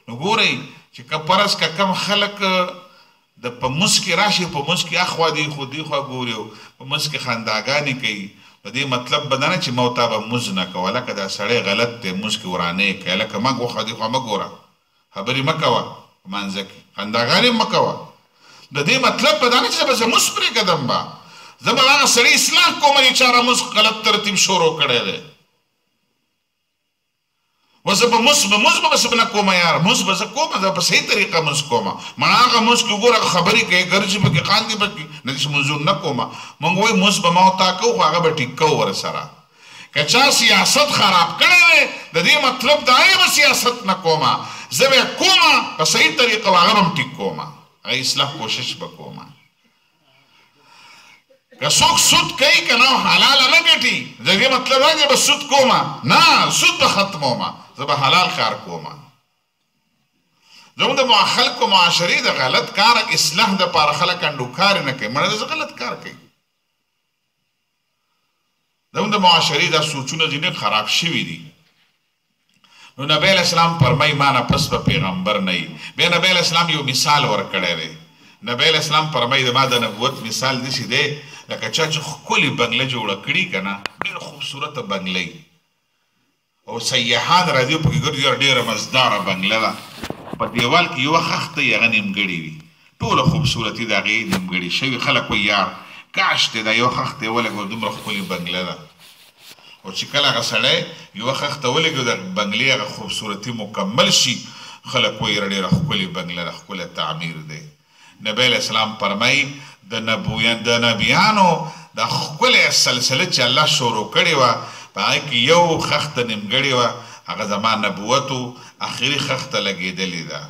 نو ګورئ چې که فرض که کم خلک د په مونځ کې راشي په مونځ کې اخوا دی خو دی خوا ګوري او په مونځ کې خنداګانې کوي په دې مطلب به دا نه چې موتا به مونځ نه کوه لکه دا سړی غلط دی مونځ کې ورانې کوي لکه مه ګوښه دی خوا مه ګوره خبرې مه کوه په مانځه کې خنداګانې مه کوه د دې مطلب به دا نه چې به زه مونځ پرېږدم به زه به هغه سړي اصلاح کوم چې چا را مونځ غلط ترتیب شروع کړی دی وزه به مونځ به بس نه کومه یاره مونځ به زه کومه زه په صحیح طریقه مونځ کومه مړه هغه مونځ کې وګوره خبرې کوي ګرځي پکې خاندي پکې نه داسې مونځونه نه کومه مونږ وایي مونځ به ما او تا کوو خو هغه به ټیک کوو ورسره که چا سیاست خراب کړی دی د دې مطلب دا یې به سیاست نه کومه زه به یې کومه په صحیح طریقه هغه به هم ټیک کومه هغه اصلاح کوشش به کومه که څوک سود کوي که نه حلاله نه ګټي د دې مطلب دا چې به سود کومه نه سود به ختمومه زه به حلال کار کومه زموږ د خلکو معاشرې د غلط کار اصلاح دپاره خلک انډوکارې نه کوي مړه زه غلط کار کوي زموږ د معاشرې دا سوچونه ځینې خراب شوي دي نو نبی علیه السلام فرمایي ما نه پس به پیغمبر نه وي بیا نبی علیه السلام یو مثال ورکړی دی نبی علیه السلام فرمایي د ما د نبوت مثال داسې دی لکه چا چې ښکلې بنګله جوړه کړي که نه ډېره خوبصورته بنګله او سیاحان راځي پکې ګرځي ډېره مزداره بنګله ده په دیوال کې یوه خښته یې هغه نیمګړې وي ټوله خوبصورتي د هغې نیمګړې شوي خلک وایي یار کاش دی دا یوه خښته یې ولګوه دومره ښکلې بنګله ده او چې کله هغه سړی یوه خښته ولګوي د بنګلې هغه خوبصورتي مکمل شي خلک وایي ډېره ښکلې بنګله ده ښکلی تعمیر دی نبی علیه السلام فرمایي د نبیانو دا ښکلې سلسله چې الله شروع کړې وه په هغې کې یو خښته نیمګړې وه هغه زما نبوت و اخري خښته لګېدلې ده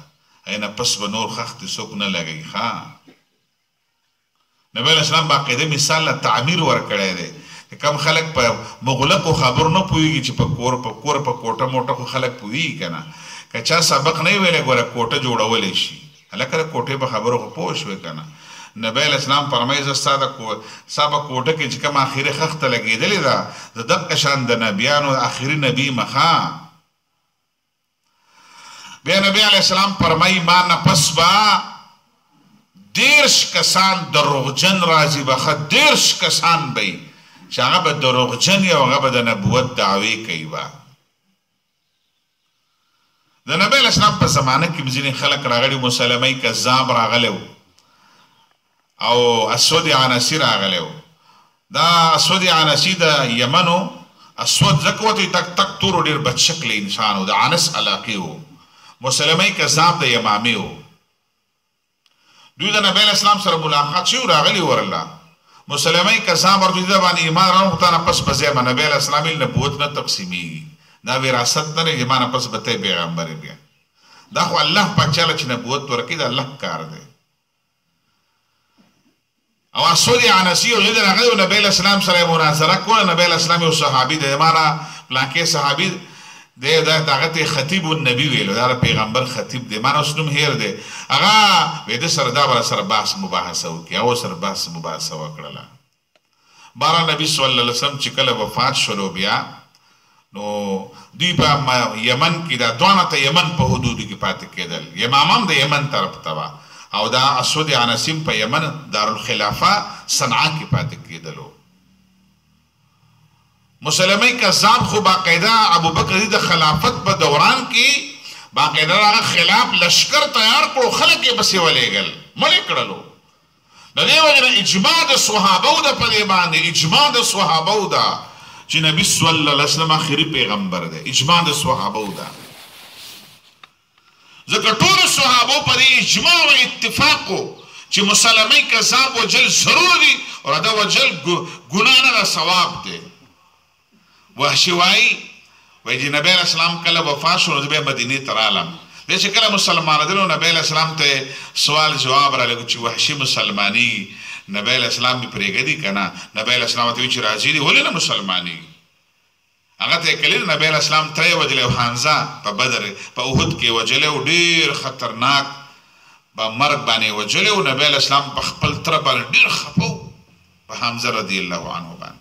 هغې نه پس به نور خښتې څوک نه لګوي ښه نبی علیه السلام باقاعده مثال له تعمیر ورکړی دی کم خلک په مغلقو خبرو نه پوهېږي چې په کور په کوټه موټه خو خلک پوهېږي که نه که چا سبق نه وي ویلی ګوره کوټه جوړولی شي هلکه د کوټې په خبرو خو پوه شوې که نه نبی علیه السلام فرمایي زه ستا په کوټه کې چې کوم آخري خښته لګېدلې ده د دقه شان د نبیانو آخري نبي مخه بیا نبی علیه السلام فرمایي ما نه پس به 10 کسان دروغجن راځي به ښه 10 کسان به وي چې هغه به دروغجن وي او هغه به د نبوت دعوې کوي به د نبی علیه السلام په زمانه کې ځینې خلک راغلي مسلمه کذاب راغلی و او اسود عنسی راغلی و دا اسود عنسی د یمنو اسود ځکه وته تک تک تور ډېر بد شکل انسان و د عنس علاقې و مسلمه کذاب د یمامې و دوی د نبی علیه السلام سره ملاقات شوي راغلي ورله مسلمه کذاب ورته د باندې ایمان راوړو خو تا نه پس به ځای به نبی علیه السلام نبوت نه تقسیمیږي دا وراثت نه دی ما نه پس به تی پیغمبر بیا دا خو الله پاک چاله چې نبوت ورکوي د الله کار دی او اسود عنسی او زید راغلی و نبی علیه السلام سره مناظره کوله نبی علیه السلام یو صحابي دی ما نه پلانکې صحابي دی دا هغه ته خطیب النبي ویلو دا پیغمبر خطیب دی ما نه اوس نوم هیر دی هغه وی د سره دا به سره بحث مباحثه وکړي هغو سره بحث مباحثه وکړله بهرحال نبي صلی الله علیه وسلم چې کله وفات شلو بیا نو دوی په یمن کې دا دوانه ته یمن په حدودو کې پاتې کېدل یمامام د یمن طرف ته وه او دا اسود عنسیم په یمن دارالخلافه صنعا کې پاتې کېدلو مسلمه کذاب خو باقاعده ابوبکر د خلافت په دوران کې باقاعده هغه خلاف لشکر تیار کړو خلک یې پسې ولېږل مړې کړلو د دې وجه نه اجماع د صحابو ده په دې باندې اجماع د صحابو ده چې نبي صلی الله علیه وسلم آخري پیغمبر دی اجماع د صحابو ده ځکه ټولو صحابو په دې اجماع او اتفاق چې مسلمي کذاب وجل ضرور دي او دا وجل ګناه نه ثواب دی وحشي وایي چې نبی علیه السلام کله وفات شو نو زه بیا مدینې ته رالم دی چې کله مسلمانېدلو نبی علیه السلام ته سوال جواب راغلی چې وحشي مسلمانېږي نبی علیه السلام مې پرېږدي که نه نبی علیه السلام ورته وایي چې راځي دي ولې نه مسلمانېږي هغه ته یې کلي نبی علیه السلام تره یې وجلی او حمزه په بدر په احد کې وجلی او ډېر خطرناک په مرګ باندې وجلی او نبی علیه السلام په خپل تره باندې ډېر خفه په حمزه رضی الله عنه باندې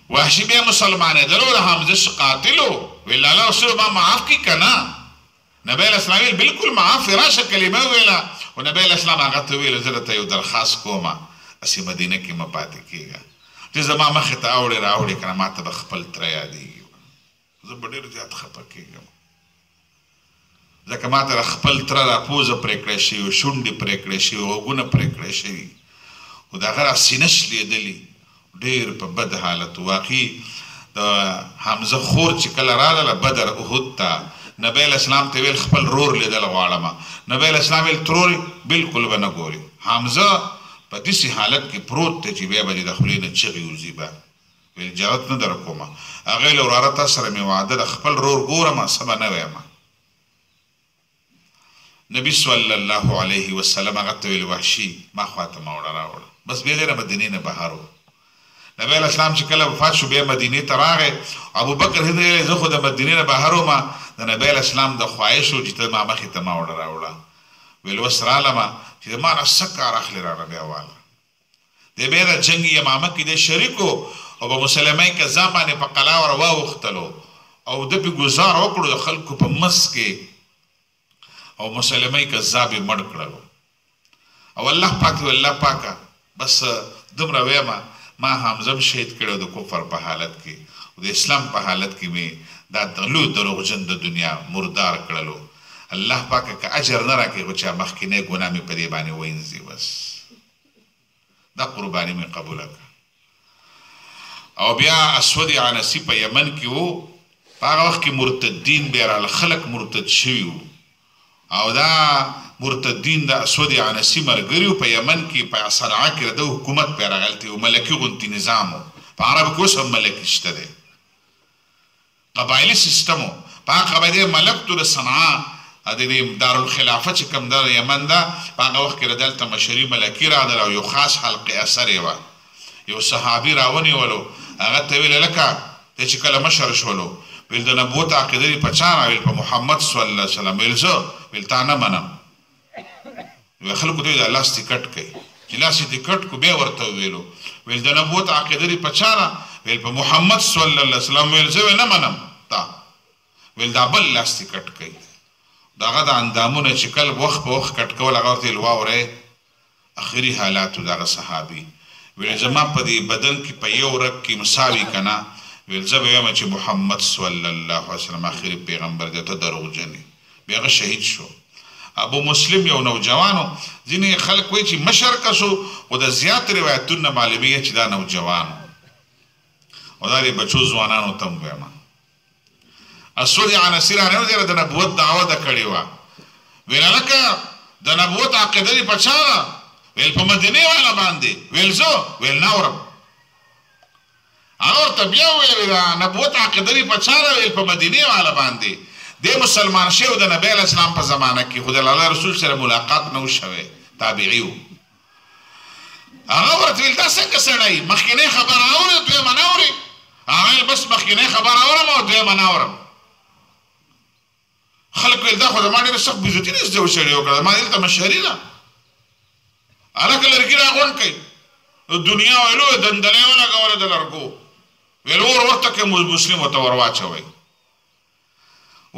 وحشي بیا مسلمانېدلو د حمزه قاتلو ویل الله رسول ما معاف کړي که نه نبی علیه السلام ویل بالکل معاف راشه کلمه ویله او نبی علیه السلام هغه ته ویل زه درته یو درخواست کومه هسې مدینه کې مه پاتې کېږه چې زما مخې ته اوړې راوړې که نه ما ته به خپل تره یادېږي زه به ډېر زیات خفه کېږم ځکه ما ته خپل تره را پوزه پرې کړی شوي شونډې پرې کړی شوي غوږونه پرې کړی شوي خو د هغه را سینه شلېدلي ډېر په بد حالت واقعي د حمزه خور چې کله راغله بدر احد ته نبی علیه السلام ته ویل خپل رور لیدل غواړمه نبی علیه السلام ویل ترور بالکل به نه ګوري حمزه په داسې حالت کې پروت دی چې بیا به د خولې نه چغې وځي به ویل اجازت نه در کومه هغې ویل وراره تا سره مې وعده د خپل رور ګورمه څه به نه ویمه نبي صلی الله علیه وسلم هغه ته ویل وحشي ما خواته ما وړه راوړه بس بیا دی نه مدینې نه بهر و نبی علیه السلام چې کله وفات شو بیا مدینې ته راغی ابوبکر هیله زه خو د مدینې نه بهر ومه د نبی علیه السلام د خواهش و چې ته ما مخې ته ما وړه راوړه ویل اوس رالمه چې د ما نه څه کار اخلي رانه بیا واله دی بیا د جنګ یمامه کې دی شریک و او په مسلمۍ کذاب باندې په قلا ور واوښتلو او ده پې ګزار وکړو د خلکو په منځ کې او مسلمۍ کذاب یې مړ کړلو او الله پاک الله پاکه بس دومره ویمه ما حمزه شهید کړو د کفر په حالت کې او د اسلام په حالت کې مې دا دروغجن د دنیا مردار کړلو الله پاکه که اجر نه راکړي خو چې مخکینی ګناه مې په دې باندې وینځي بس دا قرباني مې قبوله کړه او بیا اسود عنسی په یمن کې و په هغه وخت کې مرتدین بیا راغله خلک مرتد شوي وو او دا مرتدین د اسود عنسی ملګري په یمن کې په صنعا کې د حکومت پې راغلتی و ملکي غوندې نظام و په عربو کې اوس هم ملکي شته دی قبایلي سیستم و په هغه قبایلي ملک تو د صنعا د دارالخلافه چې کوم د یمن ده په هغه وخت کې دلته مشري ملکي راغله او یو خاص حلقې اثر یې وه یو صحابي راونیولو هغه ته ویل لکه ته چې کله مشر شولو ویل د نبوت عقیده دې په چا راویل په محمد صلی الله علیه وسلم ویل زه ویل تا نه منم خلکو ته ویل لاس دې کټ کوي چې لاس دې کټ کو بیا ورته ویلو ویل د نبوت عقیده دې په چا ویل په محمد صلی الله علیه وسلم ویل زه نه منم تا ویل دا بل لاس دې کټ کوي دغه د اندامونه چې کله وخت په وخت کټ کول هغه ورته ویل واورئ اخري حالاتو دغه صحابي ویل زما په دې بدن کې په یو رګ کې مساوي که نه ویل زه به وایم چې محمد صلی الله علیه وسلم آخري پیغمبر دی ته دروغجن یې بیا هغه شهید شو ابو مسلم یو نوجوانو ځینې خلک وایي چې مشر کس و خو د زیات روایتونه معلومیږي چې دا نوجوان او دا د بچو ځوانانو ته هم وایم اسود عنسی رانیو دی د نبوت دعوه ده کړې وه ویل هلکه د نبوت عقیده دې په چا ده ویل په مدینې والا باندې ویل زه ویل نه اورم هغه ورته بیا ویل د نبوت عقیده دې په چا ده ویل په مدینې والا باندې دی مسلمان شوی د نبی علیه السلام په زمانه کې خو د الله رسول سره ملاقات نه و شوی تابعي و هغه ورته ویل دا څنګه سړی مخکینۍ خبره اورې دویمه نه اورې هغه ویل بس مخکینۍ خبره اورم او دویمه نه اورم خلک ویل دا خو د ما ډېره سخت بېزتي نه زده وشړې وکړه ما دلته مشهري ده هلکه لرګي راغونډ کړئ دنیا ویلو دندلې ولګوله د لرګو ویل اور ورته که مسلم ورته ور واچوئ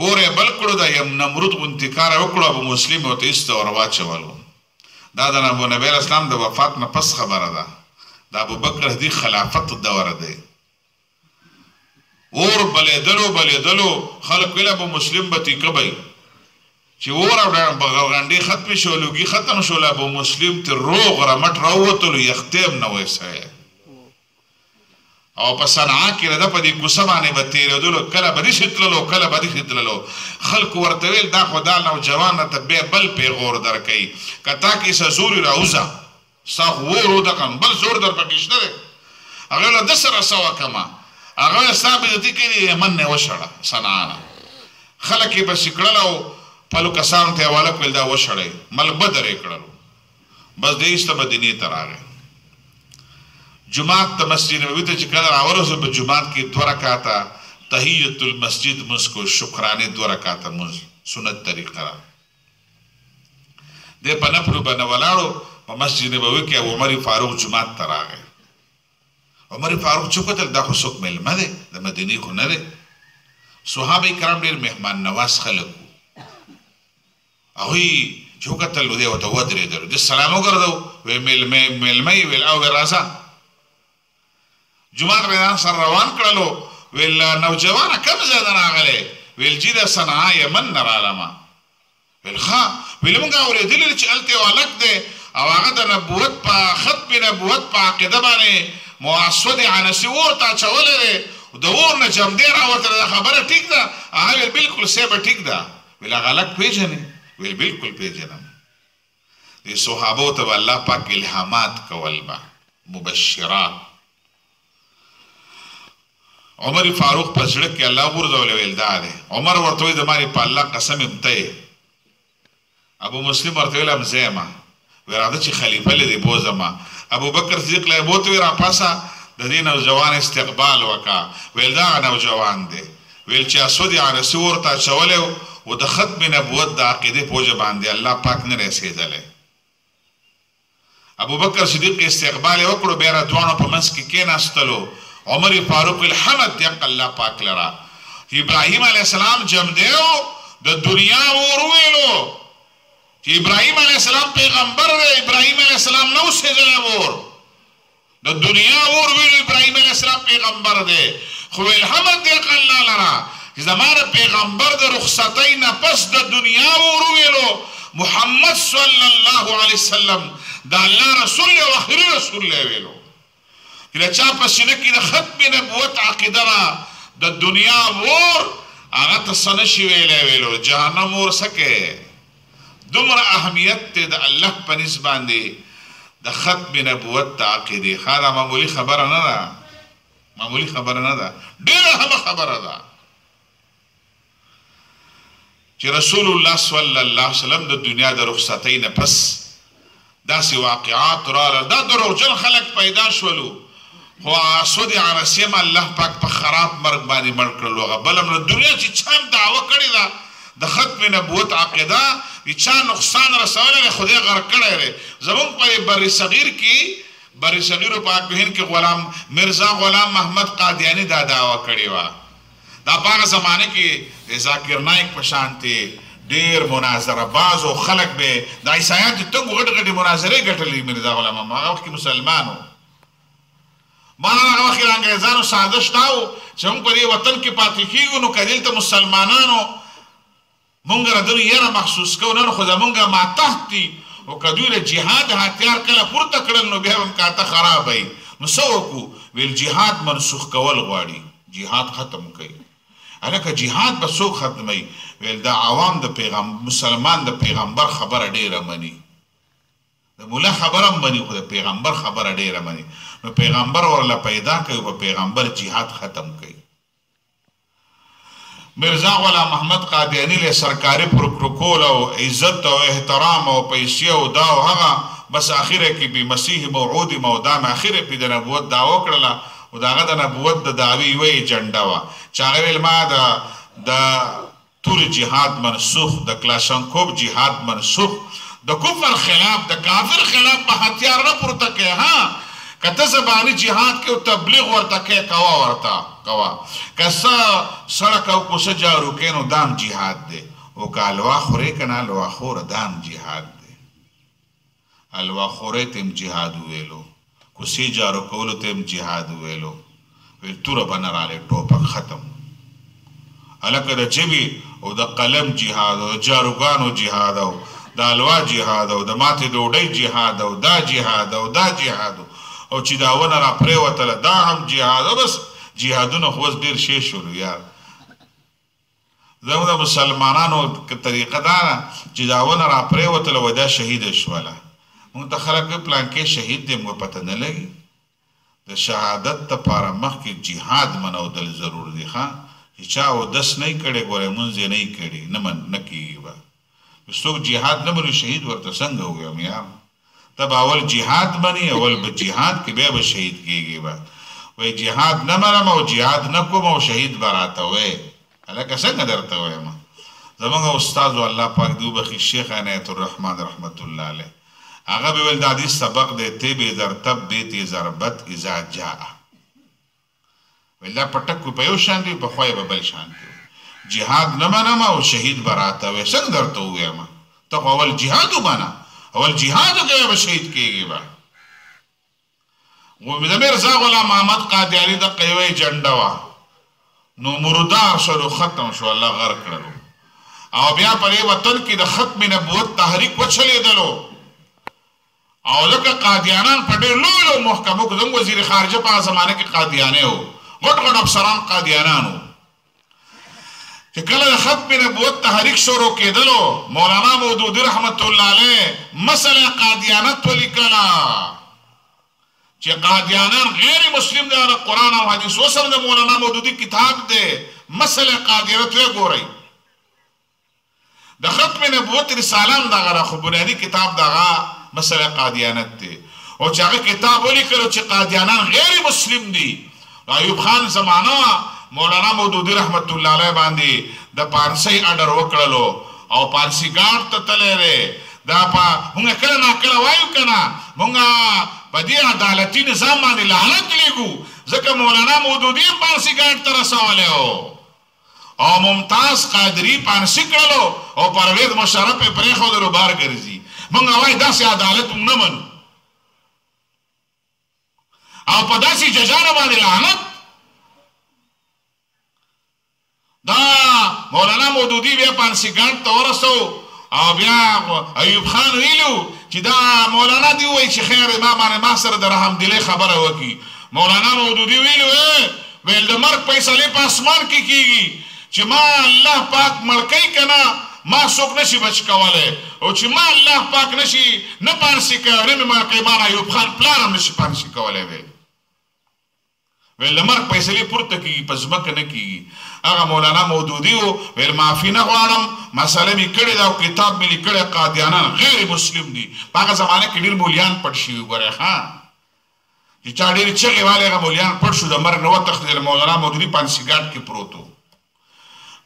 اور یې بل کړو د نمرود غوندې کار یې وکړو ابو مسلم ورته ایسته ور واچولو دا د نبی علیه السلام د وفات نه پس خبره ده د ابوبکر دی خلافت دوره دی اور بلیدلو خلق ویل ابو مسلم به تیکه بی چې اور او غنډې ختم شو لوګي ختم شو ابو مسلم تر روغ رمټ راووتلو یختیم نه ویسه او په صنعا کې رده په دې کوڅه باندې به تېرېدلو کله به دې تللو خلکو ورته ویل دا خو دا نوجوان ته بیا بل پیغور درکوي که تا کې څه زور راوځه ستا خو اور ودغم بل زور در پکې شته دی هغه ویله ده سره څه وکړمه هغه ویل ستا بېزتي کړي یمن نه وشړه صنعا نه خلک یې بسې کړل او پلو کسانو ته یې حواله کړل دا وشړئ ملک بدر یې کړلو بس دې ایسته مدینې ته راغی جماعت ته مسجد نبوي ته چې کله راورسېدو په جماعت کې 2 رکعاته تحیت المسجد مونځ کو شکرانې 2 رکعاته مونځ سنت طریقه را دې په نفلو باندې ولاړو په مسجد نبوي کې عمر فاروق جماعت ته راغی عمر فاروق چې وکتل دا خو څوک میلمه دی د مدینې خو نه دی صحابه کرام ډېر مهمان نواز خلک وو هغوی چې وکتل نو دی ورته ودرېدلو دې سلام وګرځو ویل میلمه یې ویل او راځه جماعت ریان سر روان کړلو ویل نوجوانه کوم ځای نه راغلی ویل جی د صنعا یمن نه رالمه ویل ښه ویل موږ اورېدلي چې هلته یو هلک دی او هغه د نبوت په ختم نبوت په عقیده باندې موسود عنسي اور ته اچولی دی د اور نه جمدې راوتله دا خبره ټیک ده هغه ویل بلکل صیبه ټیک ده ویل هغه هلک پېژنې ویل بلکل پېژنم دې صحابو ته به الله پاک الهامات کول به مبشرات عمر فاروق په زړه کې الله غورځولی ویل دا دی عمر ورته وایي د مارې په الله قسم یم ته ابو مسلم ورته ویل هم زه یمه وی راځه چې خلیفه لیدې بوځمه ابو بکر صدیق له یې بوته وی راپاسه د دې نوجوان استقبال وکړه ویل دا نوجوان دی ویل چې اسود عنسي ورته اچولی و د ختم نبوت د عقیدې په وجه باندې الله پاک نه رسېدلی ابو بکر صدیق استقبال یې وکړو بیا را دواړو په منځ کې کېناستلو عمر فاروق الحمد دیق الله پاک لرا ابراهیم علیہ السلام جمدیو د دنیا اور ویلو چې ابراهیم علیہ السلام پیغمبر دی ابراهیم علیہ السلام نو سېدلی اور د دنیا اور ویلو ابراهیم علیہ السلام پیغمبر دی خو الحمد دیق الله لرا چې زما د پیغمبر د رخصتۍ نه پس د دنیا اور ویلو محمد صلی الله علیه وسلم د الله رسول دی او آخري رسول دی ویلو کله چا په سینه کې د ختم نبوت عقیده را د دنیا اور هغه ته څه نشي ویلی ویلو جهنم اور څه کې دومره اهمیت دی د الله په نس باندې د ختم نبوت د عقیدې ښه دا معمولي خبره نه ده معمولي خبره نه ده ډېره اهمه خبره ده چې رسول الله صلی الله علیه وسلم د دنیا د رخصتۍ نه پس داسې واقعات راغله دا دروغجن خلک پیدا شولو خو اسود عنسي هم الله پاک په خراب مرګ باندې مړ کړلو هغه بل هم د دنیا چې چا هم دعوه کړې ده د ختم نبوت عقیده د چا نقصان رسولی دی خدای غرق کړی دی زمونږ په بر صغیر کې بر صغیرو په اکبهین کې غلام مرزا غلام محمد قادیاني دا دعوه کړې وه دا په هغه زمانه کې د ذاکر نایک په شانتې ډېر مناظره باز او خلک به د عیسایانو د تنګو غټې غټې مناظرې ګټلې مرزا غلام محمد هغه وخت کې مسلمان و ما هغه وخت کې د انګریزانو سازش دا و چې موږ په دې وطن کې پاتې کېږو نو که دلته مسلمانانو مونږ را دوی یره محسوس کوو نن خو زمونږ ماتحت دي او که دوی له جهاد هتیار کله پورته کړل نو بیا به هم کاته خراب وي نو څه وکړو ویل جهاد منسوخ کول غواړي جهاد ختم کوي هلکه جهاد به څوک ختموي ویل دا عوام د مسلمان د پیغمبر خبره ډېره مني د مولا خبره هم مني خو د پیغمبر خبره ډېره مني نو پیغمبر ورله پیدا کوي په پیغمبر جهاد ختم کوي مرزا غلام محمد قادیانی له سرکاري پروتوکول او عزت او احترام او پیسې او دا او هغه بس اخره کې به مسیح موعود مودام اخره په د نبوت دعوه کړله او داغه د نبوت د دعوی یوه ایجنډا وه چې هغه ویل ما د تور جهاد منسوخ د کلاشنکوف جهاد منسوخ د کفر خلاف د کافر خلاف به هتیار نه پورته کوي ها که ته زباني جهاد کې او تبلیغ ورته کوې کوه ورته کوه که څه سړک او کوڅه جارو کوې نو دام جهاد دی او که حلوا خورې که نه حلوا خوره دام جهاد دی حلوا خورې ته هم جهاد وویلو کوڅې جارو کولو ته هم جهاد وویلو ویل توره به نه رالی ټوپک ختم هلکه د ژبې او د قلم جهاد او د جاروګانو جهاد او د الوا جهاد او د ماتې ډوډۍ جهاد او دا جهاد او دا جهاد او چې دا ونه را پرېوتله دا هم جهاد او بس جهادونه خو اوس ډېر شی شولو یار زموږ د مسلمانانو طریقه دا ده چې دا ونه را پرېوتله وایي دا شهیده شوله موږ ته خلک وایي پلانکې شهید دی موږ پته نه لګي د شهادت دپاره مخکې جهاد منودل ضرور دی ښه چې چا اودس نه یې کړی ګورې لمونځ یې نه یې کړي نه کېږي به څوک جهاد نه مني شهید ورته څنګه ووایم یار ته به اول جهاد مني اول به جهاد کې بیا به شهید کېږي به وایي جهاد نه منم او جهاد نه کوم او شهید به راته وایي هلکه څنګه درته وایم زموږ استاد الله پاک دې وبخي شیخ عنایت الرحمن رحمت الله علیه هغه به ویل د حدیث سبق دی طب در تب دیتی ضربت اذا جاء ویل دا پټک په یو شان دی په خوا یې به بل شان دی جهاد نه منم او شهید به راته وایي څنګه درته ووایم ته خو اول جهاد ومنه اول جهاد وکړې به شهید کېږي به د میرزا غلام محمد قادیاني دقه یوه جنډه وه نو مردار شلو ختم شو الله غرق کړلو او بیا په دې وطن کې د ختم نبوت تحریک وچلېدلو او لکه قادیانان په ډېر لویو محکمو کې زموږ وزیر خارجه په هغه زمانه کې قادیانی و غټ غټ افسران قادیانان و چې کله د ختم نبوت تحریک شروع کېدلو مولانا مودودي رحمت الله علیه مسله قادیانت ولیکله چې قادیانان غیر مسلم دی قرآن او حدیث اوس هم د مولانا مودودي کتاب دی مسله قادیانت وګورئ د ختم نبوت رساله هم دغه خو بنیادي کتاب دغه مسله قادیانت دی او چې هغه کتاب ولیکلو چې قادیانان غیر مسلم دي ایوب خان زمانه مولانا مودودي رحمت الله علیه باندې د پارسۍ اډر وکړلو او پارسي ګارډ ته تللی دی دا مونږ کله ناکله وایو که نه مونږ په دې عدالتي نظام باندې لعنت لیږو ځکه مولانا مودودي هم پارسي ګارډ ته رسولی و او ممتاز قادري پارسي کړلو او پرویز مشرف یې پرېښودلو بار ګرځي مونږ وایو داسې عدالت مونږ نه منو او په داسې ججانو باندې لعنت دا مولانا مودودي بیا پارسي ګارډ ته ورسو او بیا ایوب خان ویلو چې دا مولانا دی وایي چې خیر ما سره د رحم دلۍ خبره وکړي مولانا مودودي ویلو ویل د مرګ فیصلې په اسمان کې کېږي چې ما الله پاک مړ کوي که نه ما څوک نشي بچ کولی او چې ما الله پاک نشي نه پانسي کوي نه مې مړ کوي ما ایوب خان پلار هم نشي پانسي کولی ویل د مرګ فیصلې پورته کېږي په ځمکه نه کېږي هغه مولانا مودودي و ویل معافي نه غواړم مسله مې کړې ده او کتاب مې لیکلی قادیانان غیر مسلم دي په هغه زمانه کې ډېر مولیان پټ شوي ګورئ ښه چې چا ډېرې چغې والې هغه مولیان پټ شو د مرګ نه وتښتېدل مولانا مودودي پانسي ګارډ کې پروت و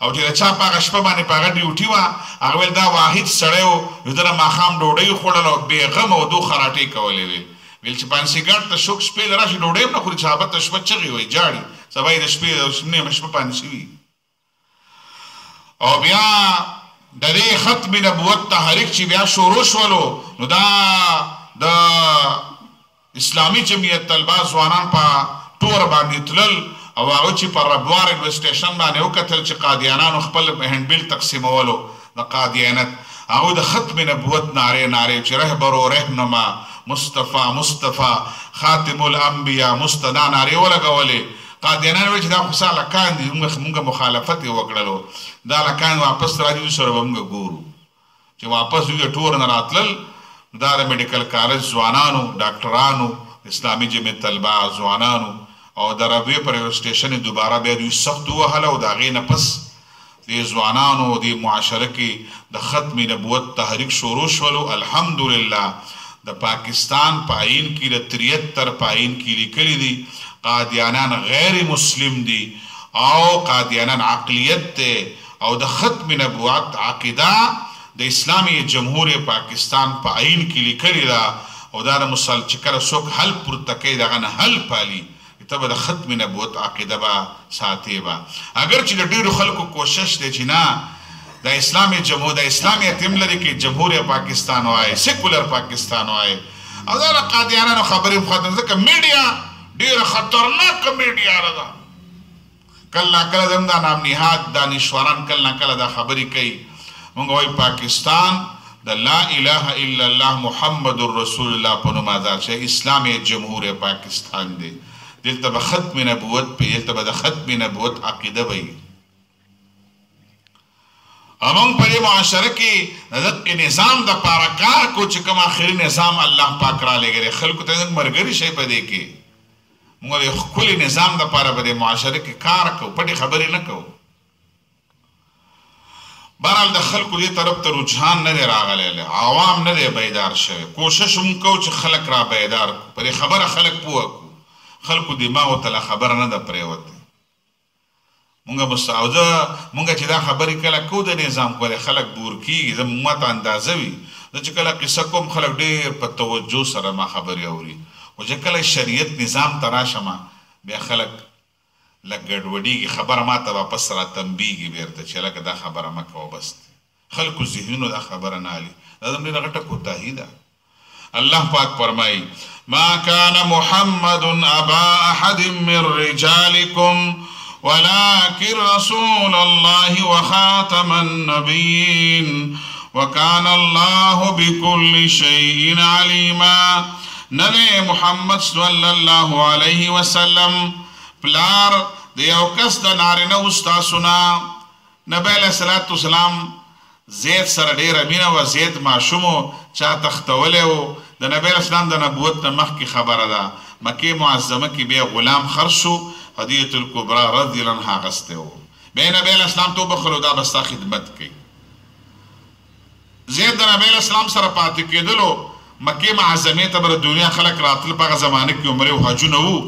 او چې د چا په هغه شپه باندې په هغه ډیوټي وه هغه ویل دا واحد سړی و د ده ماښام ډوډۍ خوړل او بېغمه او دو خراټې کولې وې ویل چې پانسي ګارډ ته څوک شپې له راشي ډوډۍ هم نه خوري صحابه ته شپه چغې وایي جاړي سبا یې د شپې نیمه شپه پانسي وي او بیا د دې ختم نبوت تحریک چې بیا شروع شولو نو دا د اسلامي جمعیت طلبه ځوانان په ټور باندې تلل او هغه چې په ربوار ریلوې سټیشن باندې وکتل چې قادیانانو خپل هینډبیل تقسیمولو د قادیانت هغوی د ختم نبوت نارې چې رهبر و رهنما مصطفی خاتم الانبیا مستدا نارې ولګولې قادیانان وایي چې دا خو څه هلکان دي مونږ مخالفت یې وکړلو دا هلکان واپس راځي دوی سره به مونږ ګورو چې واپس دوی د ټور نه راتلل دا د میډیکل کالج ځوانانو ډاکټرانو اسلامي جمعیت طلبه ځوانانو او د ربوې پر یو سټیشن دوباره بیا دوی سخت ووهله او د هغې نه پس دې ځوانانو دې معاشره کې د ختم نبوت تحریک شروع شولو الحمدلله د پاکستان په آئین کې د 73 په آئین کې لیکلي دي قادیانان غیر مسلم دي او قادیانان عقلیت دی او د ختم نبوت عقیده د اسلامي جمهوریت پاکستان په آئین کې لیکلي ده او دا د چې کله څوک حل پورته کوي د هغه نه حل پالي ته به د ختم نبوت عقیده به ساتې به اگر چې د ډېرو خلکو کوشش دی چې نه د اسلامیت هم لري کې جمهوریت پاکستان وایي سیکولر پاکستان وایي او دا د قادیانانو خبرې ختم ځکه میډیا ډېره خطرناکه میډیا ده کله کله زم دا نام نهاد دانشوران کله کله دا خبرې کوي مونږ وایي پاکستان د لا اله الا الله محمد رسول الله په نوم آزاد شوی اسلامي جمهور پاکستان دی دلته به ختم نبوت په دلته به د ختم نبوت عقیده وي امون په دې معاشره کې د نظام د پاره کار کو چې کوم اخري نظام الله پاک را لګره خلکو ته مرګري شي په دې کې موږ د خپل نظام د پاره په دې معاشره کې کار کو پټي خبرې نه کو بهرحال د خلکو دې طرف ته رجحان نه دی راغلی عوام نه دی بیدار شوی کوشش هم کو چې خلک را بیدار کو په دې خبره خلک پوه کو خلکو دماغو ته لا خبره نه ده پرېوتې مونږ مستعوده مونږ چې دا خبرې کله کو د نظام کولی خلک بور کېږي زموږ ماته اندازه وي زه چې کله قصه کوم خلک ډېر په توجه سره ما خبرې اوري خو چې کله شریعت نظام ته راشم بیا خلک لږ ګډوډېږي خبره ماته واپس را تنبیږي بېرته چې لکه دا خبره مه کوه بس خلکو ذهنونو دا خبره نه هلي دا زموږ ډېره غټه کوتاهي ده الله پاک فرمایي ما كان محمد أبا أحد من رجالكم ولكن رسول الله وخاتم النبيين وكان الله بكل شيء عليما نبي محمد صلى الله عليه وسلم پلار د یو کس د نارینه استاسونه نبی علیه الصلاة والسلام زید سره ډېره مینه وه زید ماشوم و چا تختولی و د نبی علیه السلام د نبوت نه مخکې خبره ده مکې معظمه کې بیا غلام خرڅ شو هدیة الکبرا رضی الله عنها اغستی و بیا نبی علیه السلام ته وبخلو دا به ستا خدمت کوي زید د نبی علیه السلام سره پاتې کېدلو مکې معظمې ته به د دنیا خلک راتل په هغه زمانه کې عمرې و حجونه وو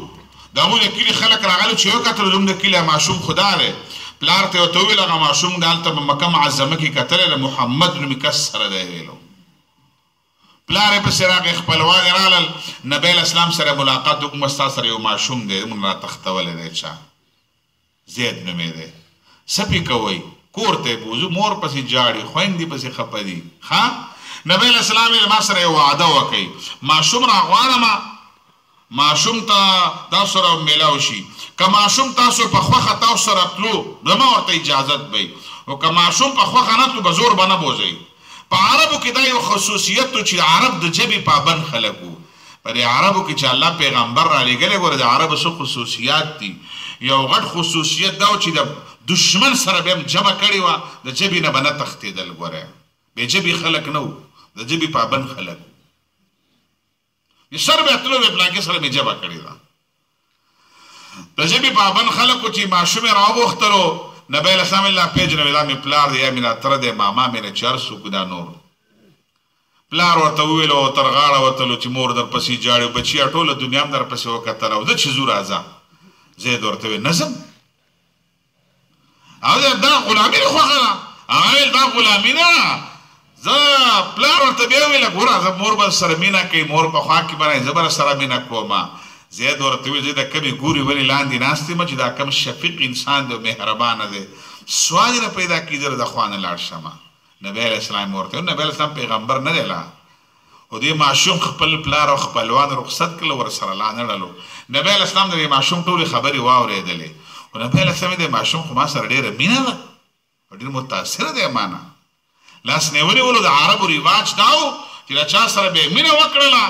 د هغوی د کلي خلک راغلي چې وکتل زموږ د کلي ماشوم خدا دی پلار ته ورته وویل هغه ماشوم د هلته په مکه معظمه کې کتلی د محمد نومي کس سره دی ویلو پلار یې پسې راغی خپلوان یې رالل نبی علیه السلام سره ملاقات وکړم ستا سره یو ماشوم دی موږ را تختولی دی چا زید نومې دی څه پې کوئ کور ته یې بوځو مور پسې جاړي خویندې پسې خفه دي ښه نبی علیه السلام یې ما سره یو وعده وکړئ ماشوم راغواړمه ماشوم ته تاسو سره میلاو شي که ماشوم تاسو په خوښه تاسو سره تلو زما ورته اجازت به او که ماشوم په خوښه نه تلو به زور به نه بوځئ په عربو کې دا یو خصوصیت و چې عرب د ژبې پابند خلک وو په دې عربو کې چې الله پیغمبر را لېږلی ګوره د عربو څه خصوصیات دي یو غټ خصوصیت دا و چې د دشمن سره به هم جمع کړې وه د ژبې نه به نه تښتېدل ګوره بې ژبې خلک نه وو د ژبې پابند خلک سر به تلو به بلانکې سره مې جبه کړې ده د ژبې پابند خلکو چې ماشوم یې راوغوښتلو نبی علیه السلام الله پیژنوي دا مې پلار دی یا مې دا تره دی ماما مې نه چې هر څوک دا نور پلار ورته وویلو تر غاړه وتلو چې مور درپسې جاړي بچیه ټوله دنیا هم درپسې وکتل او زه چې ځو راځه زید ورته ویل نه ځم او دا غلامي دې خوښه ده هغه ویل دا غلامي نه زه پلار ورته بیا ویله ګوره زه مور به سره مینه کوي مور په خوا کې به نه زه به سره مینه کوم زید ورته ویل زه د کمې ګورې ولې لاندې ناست یم چې دا کم شفیق انسان دی مهربانه دی سوال نه پیدا کېدل د خوا نه لاړ شمه نبی علیه السلام ورته ویل نبی علیه السلام پیغمبر نه دی لا خو دې ماشوم خپل پلار او خپلوان رخصت کړل ورسره لا نه ډلو نبی علیه السلام د دې ماشوم ټولې خبرې واورېدلې خو نبی علیه السلام د ماشوم خو ما سره ډېره مینه ده او ډېر متاثره دی ما نه لاس نیولې ولو د عربو رواج دا و چې د چا سره به یې مینه وکړله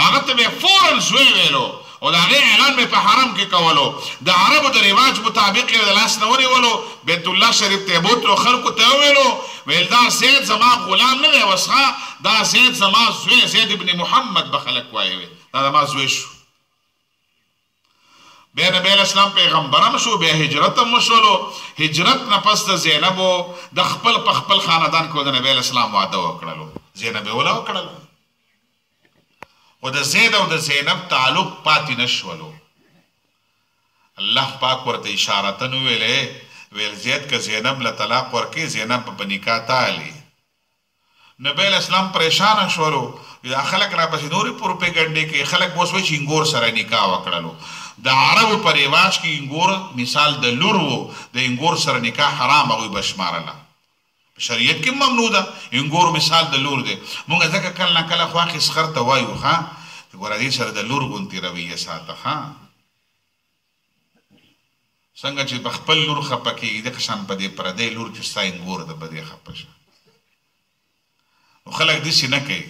هغه ته به یې فوراً زوی ویلو او د هغې اعلان به یې په حرم کې کولو د عربو د رواج مطابق یې د لاس نه ونیولو بیت الله شریف ته یې بوتلو خلکو ته یې وویلو ویل دا زید زما غلام نه دی وسخه دا زید زما زوی زید ابن محمد به خلک وایي دا زما زوی شو بیا نبی علیه السلام پیغمبر هم شو بیا هجرت هم وشولو هجرت نه پس د زینبو د خپل په خپل خاندان کې د نبی علیه السلام واده وکړلو زینب یې وله وکړلو خو د زید او د زینب تعلق پاتې نه شولو الله پاک ورته اشارتن وویلې ویل زید که زینب له طلاق ورکړي زینب په نکاح تالي نبی علیه السلام پریشانه شولو دا خلک راپسې نورې پروپیګنډې کوي خلک به اوس وایي چې انګور سره نکاح وکړلو د عربو په رواج کې انګور مثال د لور و د انګور سره نکاح حرام هغوی به شمارله په شریعت کې ممنوع ده انګور مثال د لور دی مونږ ځکه کله نه کله خواښې سخر ته وایو ښه ګوره دې سره د لور غوندې رویه ساته ښه څنګه چې په خپل لور خفه کېږي دغه شان په دې پردی لور چې ستا انګور ده په دې خفه شه. نو خلک داسې نه کوي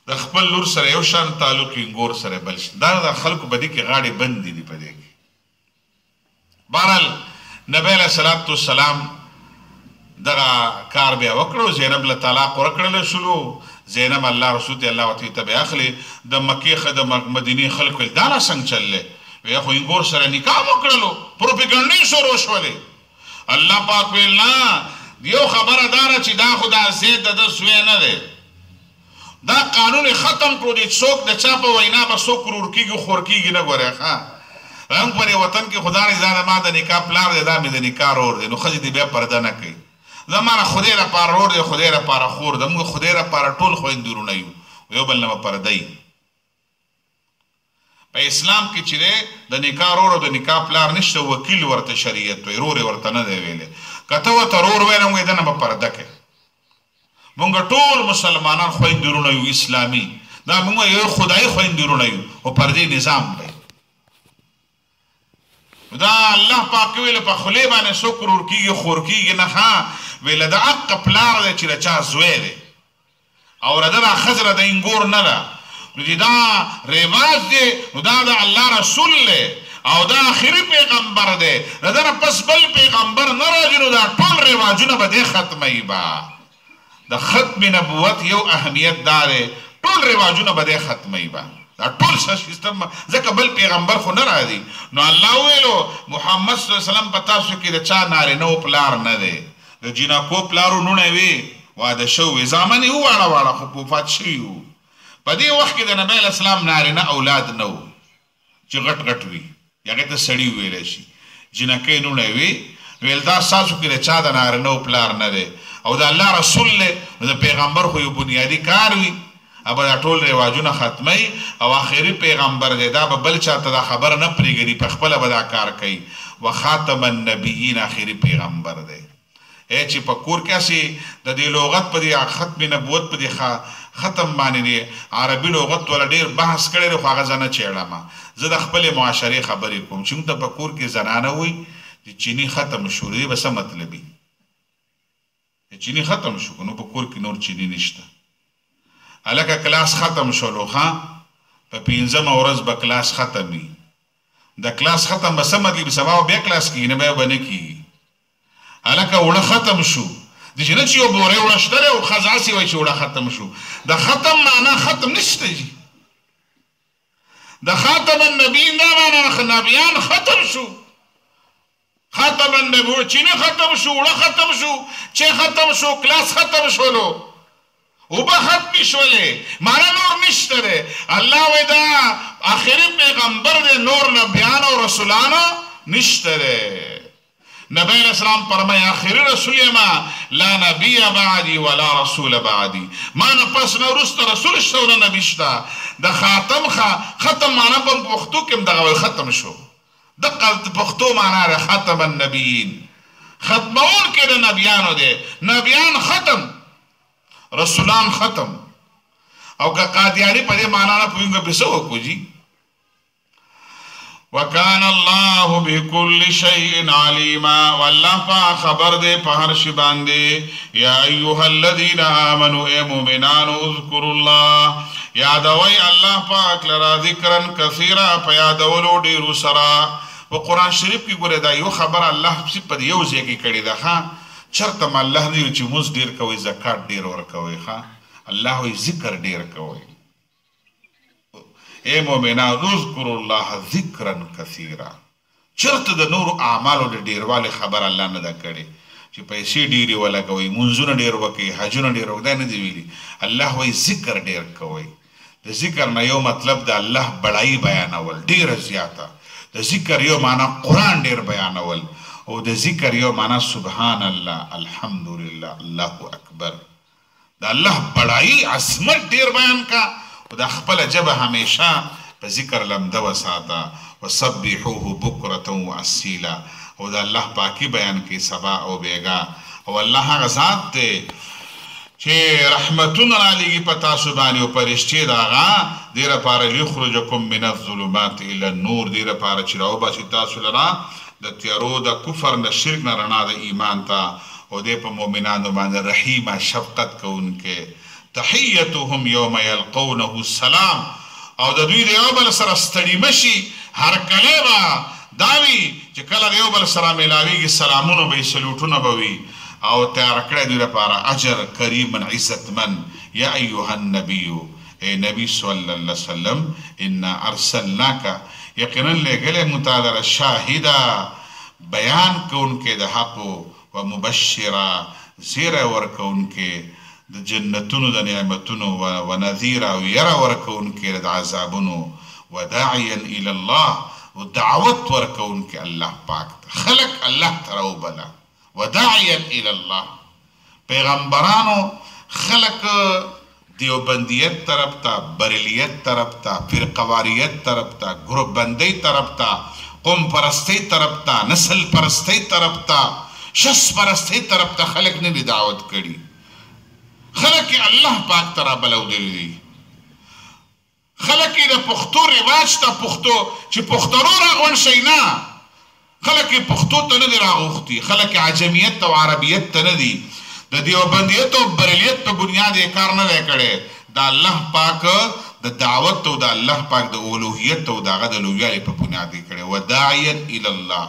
د خپل لور سره یو شان تعلق انګور سره بل شي. دا د خلکو په دې کې غاړې بندې دي په دې کې. بهرحال نبی علیه صلات والسلام دغه کار بیا وکړو. زینب له طلاق ورکړلی شولو. زینب الله رسول ته الله ورته تبې اخلي. د مکې د مدینې خلکو دا لا څنګه چللی وی خو انګور سره نکاح وکړلو پروپیګنډې شروع شولې. الله پاک ویل نه یو خبره داره چې دا خو دا زید د ده سوی نه دی. دا قانون ختم کړو دی څوک د چا په وینا به څوک ورور کېږي خور کېږي نه ګورې ښه هم په دې وطن کې خدا نه دا ما د نکاح پلار دی دا مې د نکاح رور دی. نو ښځې دې بیا پرده نه کوي. زما نه خدای لپاره رور دی خدای لپاره خور دی. موږ خدای لپاره ټول خویندې ورونه یو یو بل نه به پرده یي. په اسلام کې چې دی د نکاح رور او د نکاح پلار نشته وکیل ورته شریعت وایي رور یې ورته نه دی ویلی. که ته ورته رور وایې نه موږ د نه به پرده کوي. موږ ټول مسلمانان خویندې ورونه یو اسلامي دا موږ یو خدایي خویندې ورونه یو خو پردې نظام دی. دا الله پاک ویل په خولې باندې څوک ورور کېږي خور کېږي نه ښه ویله د حق پلار دی چې د چا زوی دی او د ده دا ښځه د انګور نه ده. نو چې دا رواج دی نو دا د الله رسول دی او دا آخري پیغمبر دی د ده نه پس بل پیغمبر نه راځي نو دا ټول رواجونه به دی ختموي به. د ختم نبوت یو اهمیت دا دی ټول رواجونه به دی ختموي به. دا ټول سیستم ځکه بل پیغمبر خو نه راځي. نو الله ویلو محمد صلی الله علیه وسلم په تاسو کې د چا نارینه پلار نه دی. د جینکو پلارو نونه وي واده شوي زامن یې وواړه واړه خو وفات شوي وو. په دې وخت کې د نبی علیه السلام نارینه اولاد نه وو چې غټ غټ وي هغې ته سړي ویلی شي. جینکۍ نونه وي ویل دا ستاسو کې د چا د نارینه پلار نه دی او د الله رسول دی نو د پیغمبر خو یو بنیادي کار وي ابا دا ټول رواجونه ختمي او آخري پیغمبر دی دا به بل چاته دا خبر نه پرېږدي په خپله به دا کار کوي. وخاتم النبیین آخري پیغمبر دی. چې په کور کې هسې د دې لغت په دې ختم نبوت په دې ختم باندې دی عربي لغت ولا ډېر بحث کړی دی خو هغه زه نه چېړم. زه د خپلې معاشرې خبرې کوم چې موږ ته په کور کې زنانه وایي چې چیني ختم شو دی به څه مطلب وي چیني ختم شو نو په کور کې نور چیني نشته. هلکه کلاس ختم شولو ښه په 5مه ورځ به کلاس ختم وي. د کلاس ختم به څه مطلب سبا به بیا کلاس کېږي نه بیا به نه کېږي. هلکه اوړه ختم شو د چې نه چې یو بورې اوړه شته دی او ښځه هسې وایي چې اوړه ختم شو. د ختم معنا ختم نشته جي. د خاتم النبیین دا معنا نبیان ختم شو. ختم النبی چینه ختم شو اوړه ختم شو چې ختم شو کلاس ختم شولو اوبه ختمې شولې معنا نور نشته دی. الله وایي دا آخري پیغمبر دی نور نبیان او رسولانو نشته دی. نبی علیہ السلام فرمای آخری رسول یما لا نبی بعدی ولا رسول بعدی ما نه پس نه وروسته رسول شته او نه نبي شته. د خاتم ختم معنا په پښتو کې هم دغه ختم شو دقه پښتو معنا ده ختم النبیین ختمونکی د نبیانو دی. نبیان ختم رسولان ختم او که قادیانی په دې معنا نه پوهېږو بیا څه وکړو جي. وکان الله بكل شيء عليما والله پاک خبر دے په هر شي باندې. یا ایها الذين امنوا اے مؤمنانو اذكروا الله یادوي الله پاک لرا ذکرن کثیرا په یادولو ډیرو سره. په قرآن شریف کې ګوره دا یو خبر الله په یو ځای کې کړې ده ښه چرته م الله نه وي چې مونځ ډېر کوئ زکات ډېر ورکوئ ښه الله وایي ذکر ډېر کوئ. اے مومنان اذکروا الله ذکرا کثیرا چرته د نورو اعمالو د ډېروالي خبر الله نه ده کړې چې پیسې ډېرې ولګوئ مونځونه ډېر وکړئ حجونه ډېر وکړئ دا نه دي ویلي. الله وایي ذکر ډېر کوئ. د ذکر نه یو مطلب د الله بړایي بیانول ډېره زیاته. د ذکر یو معنا قرآن ډېر بیانول او د ذکر یو معنا سبحان الله الحمدلله الله اکبر. د الله بړایي عظمت ډېر بیان کا او د خپله ژبه همیشه په ذکر لمده وساته. وسبحوه بکرة واصیلا او د الله پاکي بیان کې سبا او بیګا. او الله هغه ذات دی چې رحمتون را لګي په تاسو باندې او پرشتي د هغه دې لپاره لیخرجکم من الظلمات الى النور، دې لپاره چې راوباسي تاسو لره د تیارو د کفر د شرک نه رڼا د ایمان ته، او دې په مؤمنانو باندې رحیمه شفقت کوونکې. تحیتهم یوم یلقونه السلام، او د دوی د یو بل سره ستړي مشي هر کله به دا وي چې کله د یو بل سره میلاویږي سلامونه به وي، سلوټونه به وي، او تیار کړی دوی لپاره اجر کریمن عزتمن. یا ایها النبی، ای نبی صلی الله علیه وسلم، انا ارسلناک، یقینا لېږلی موږ تا لره شاهده، بیان کوونکې د حقو، و مبشره، زیری ورکوونکې د جنتونو د نعمتونو، و نذیره، او یره ورکوونکې د عذابونو، و داعیا الی الله، و دعوت ورکوونکې الله پاک ته، خلق الله ته راوبله. وداعیا الی الله، پیغمبرانو خلق دیوبندیت طرف ته، بریلیت طرف ته، فرقواریت طرف ته، گروپ بندی طرف ته، قوم پرستی طرف ته، نسل پرستی طرف ته، شخص پرستی طرف ته خلق نه دی دعوت کړي. خلق الله پاک ته رابلودلی دي. خلق د پښتو رواج ته پښتو چې پښتنو راغونډ شي نه، خلق پښتو ته نه دی راغوښتي، خلق عجمیت او عربیت ته نه دي، د دیوبندیت او بریلیت په بنیاد یې کار نه دی کړی. د الله پاک د دعوت او د الله پاک د اولوهیت او د هغه د لویوالي په بنیاد یې کړی. وداعیا الی الله،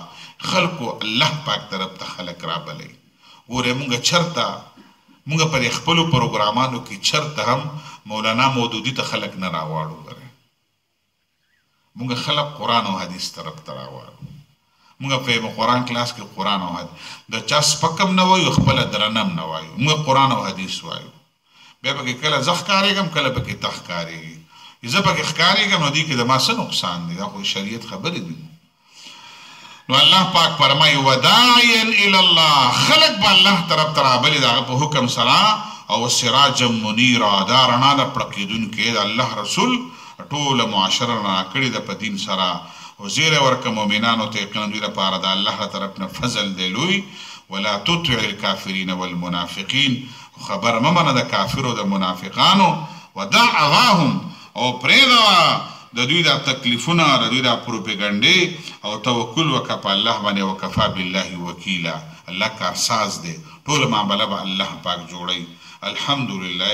خلقو الله پاک طرف ته خلق رابلئ. ګورئ مونږ چرته، مونږ پر خپلو پروګرامانو کې چرته هم مولانا مودودي ته خلق نه راواړو. مونږ خلق قرآن او حدیث طرف ته راواړو. مونږ په قرآن کلاس کې قرآن او حدیث د چا سپکم نه وایو، خپله درنم نه وایو، مونږ قرآن او حدیث وایو. بیا پکې کله زه ښکارېږم، کله پکې ته ښکارېږي. زه پکې ښکارېږم نو دې کې د ما څه نقصان دی؟ دا خو شریعت خبرې دي. نو الله پاک فرمایي وداعیا الی الله، خلق به الله طرف ته رابلي د هغه په حکم سره، او سراجا منیرا، دا رڼا ده پړقېدونکې. د الله رسول ټوله معاشره رڼا کړې ده په دین سره، او زیری ورکه مؤمنانو ته، یقینا دوی لپاره د الله طرف نه فضل دی لوی. ولا تطع الکافرین والمنافقین، خبر مه منه د کافرو د منافقانو. ودع اذاهم، او پرېږده د دوی دا تکلیفونه، د دوی دا پروپیګنډې، او توکل وکړه په الله باندې. وکفا بالله وکیلا، الله کارساز دی، ټوله معامله به الله پاک جوړوي. الحمدلله،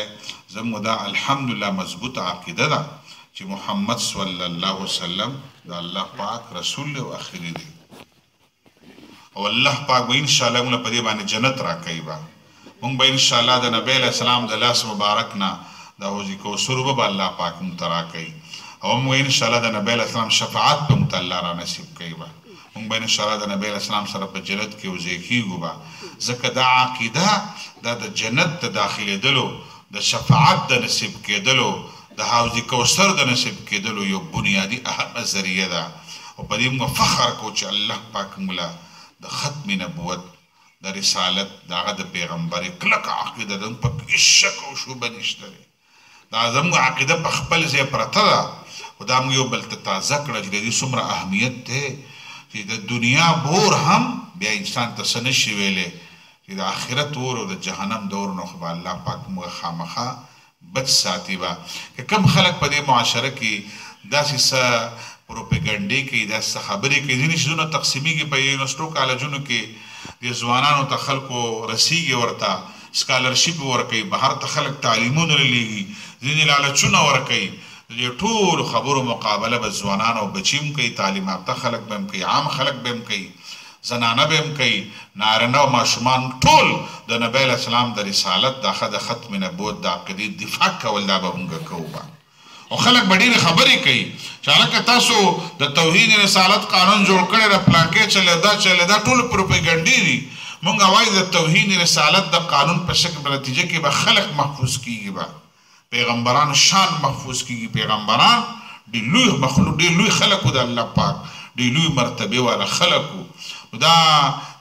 زموږ دا الحمدلله مضبوطه عقیده ده چې محمد صلی الله علیه وسلم د الله پاک رسول او اخری دی، او الله پاک به انشاءالله موږ په دې باندې جنت راکوي. موږ به انشاءالله د نبی علیه السلام د لاس مبارک نه د حوض کوثر به الله پاک موږ ته راکوي، او موږ انشاءالله د نبی علیه السلام شفاعت به موږ ته الله را نصیب کوي. موږ به انشاءالله د نبی علیه السلام سره په جنت کې وځای کېږو. ځکه دا عقیده دا د جنت د داخلېدلو، د شفاعت د نصیب کېدلو، د حوض کوثر د نصیب کېدلو یو بنیادي اهمه ذریعه ده. او په دې موږ فخر کوو چې الله پاک موږ له د ختم نبوت، د رسالت، د هغه د پیغمبرۍ کلکه عقیده ده، پکې هېڅ شک او شبهه نشته دی. دا زموږ عقیده په خپل ځای پرته ده، خو دا موږ یو بل ته تازه کړه چې د دې څومره اهمیت دی چې د دنیا بور هم بیا انسان ته څه نشي ویلی، چې د آخرت اور او د جهنم د اور نه خو به الله پاک موږ خامخا بچ ساتي. به که کم خلک په دې معاشره کې داسې څه پروپیګنډې کوي، داسې څه خبرې کوي، ځینې شیزونه تقسیمیږي په یونیورسټو کالجونو کې، د ځوانانو ته خلکو رسیږي، ورته سکالرشپ ورکوي، بهر ته خلک تعلیمونه لیږي، ځینې لالچونه ورکوي. د دې ټولو خبرو مقابله به ځوانان او بچي هم کوي، تعلیم یافته خلک به هم کوي، عام خلک به هم کوي، زنانه به هم کوي، نارینه او ماشومان ټول د نبی علیه السلام د رسالت، د ختم نبوت د عقیدې دفاع کول دا به موږ کوو. او خلک به ډېرې خبرې کوي چې هلکه تاسو د توحید رسالت قانون جوړ کړی ده، پلانکې چلېده، دا ټول پروپیګنډې دي. مونږ وایو د توحید رسالت د قانون په شکل په نتیجه کې به خلق محفوظ کیږي، به پیغمبران شان محفوظ کیږي. پیغمبران ډېر لوی مخلوق، ډېر لوی خلق د الله پاک، ډېر لوی مرتبه والا خلق. دا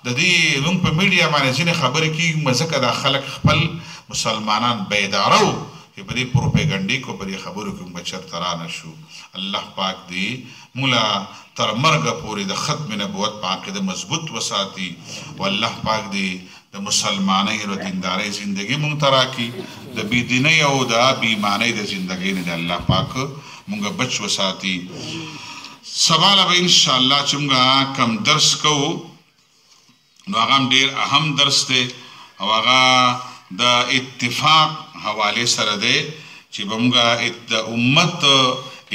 د دې موږ په میډیا باندې ځینې خبرې کېږي، ځکه دا خلک خپل مسلمانان بیداره وو چې په دې پروپیګنډې کو په دې خبرو کې موږ چېرته را نه شو. الله پاک دې موږ له تر مرګه پورې د ختم نبوت په عقیده مضبوط وساتي، او الله پاک دې د مسلمانۍ او دیندارۍ زندگی مونږ ته راکړي د بېدینۍ او د بېایمانۍ د زندګۍ نه د الله پاک مونږ بچ وساتي. سبا له به انشاءالله چې مونږ کم درس کوو نو هغه هم ډېر اهم درس دی او هغه د اتفاق حوالې سره دی چې به مونږ د امت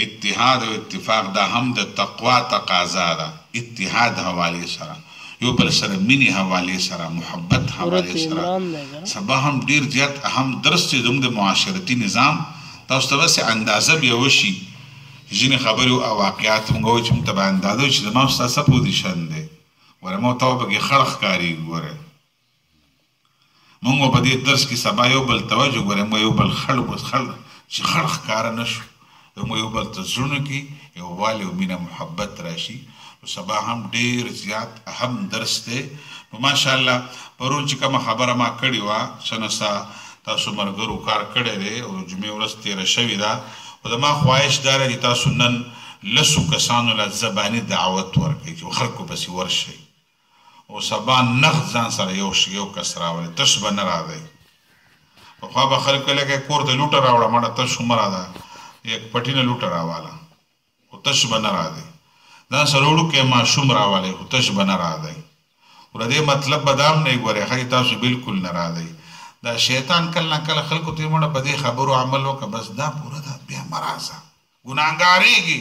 اتحاد او اتفاق دا هم د تقوا تقاضا ده. اتحاد حوالې سره یو بل سره مینې حوالې سره محبت حوالې سره سبا هم ډېر زیات اهم درس چې زموږ د معاشرتي نظام تاسو ته بس اندازه بیا وشي ځینې خبرې او واقعات مونږ وایو چې مونږ ته به اندازه وي چې زما ستا څه پوزیشن دی ګوره ما ته وبکې خړ ښکارېږي ګوره مونږ په دې درس کې سبا یو بل توجه ګوره مونږ یو بل خړ چې خړ ښکاره نه شو مونږ یو بل ته زړونو کې یووالی او مینه محبت راشي. سبا هم ډېر زیات اهم درس دی. نو ماشاءالله پرون چې کومه خبره ما کړې وه څه نڅه تاسو ملګرو کار کړی دی او جمعې ورځ تېره شوې ده خو زما خواهش دا دی چې تاسو نن لسو کسانو له زباني دعوت ورکړئ چې خلکو پسې ورشئ او سبا نغد ځان سره یو کس راولئ تش به نه راځئ. پخوا به خلک ویل که کور ته لوټه راوړه مړه تش خو مه راځه یک پټي نه لوټه راواله خو تش به نه راځئ. ځان سره وړوکی ماشوم راولئ خو تش به نه راځئ. ور دې مطلب به دا هم نه وي ګورئ ښایي تاسو بالکل نه راځئ. دا شیطان کله نه کله خلکو ته مړه په دې خبرو عمل وکړه بس دا پوره ده بیا مه راځه ګناهګارېږي.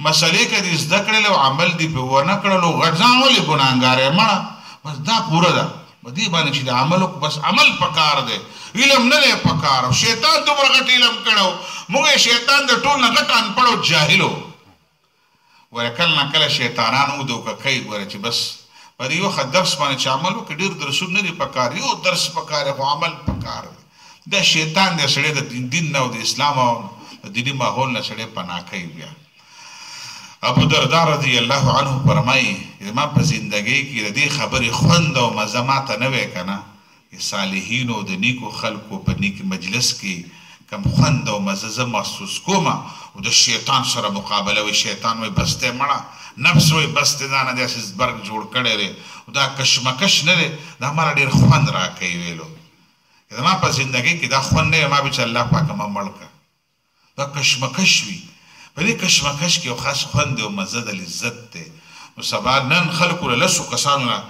مسلې که دې زده کړلې او عمل دې پې ونه کړلو غټ ځان ولې ګناهګارې مړه بس دا پوره ده په دې باندې چې د عمل وکړو بس عمل پکار دی علم نه دی پکار. او شیطان دومره غټ علم کړی موږ یې شیطان د ټول نه غټ انپړ او جاهل و. ګوره کله نه کله شیطانان ودوکه کوي ګوره چې بس په دې یو ښه درس باندې چې عمل وکړي ډېر درسونه نه دي پکار یو درس پکار دی خو عمل پکار دی. دا شیطان دی سړی د دین نه او د اسلام او د دیني ماحول نه سړی پناه کوي. بیا ابو دردا رضی الله عنه فرمایي زما په زندګۍ کې د دې خبرې خوند او مزه ماته نه وی که نه صالحینو د نیکو خلکو په نیک مجلس کې کم خوند او مزه زه محسوس کوم او د شیطان سره مقابله وي. شیطان وایي بس دی مړه نفس وایي بس دی دا نه داسې زبرګ جوړ کړی دی دا کشمکش نه دی دا ماله ډېر خوند راکوي ویلو زما په زندګۍ کې دا خوند نه وي ما به چې الله پاکه ما مړ کړه دا کشمکش وي. په دې کشمکش کې یو خاص خوند او مزه د لذت دی. نو سبا نن خلکو له لسو کسانو نه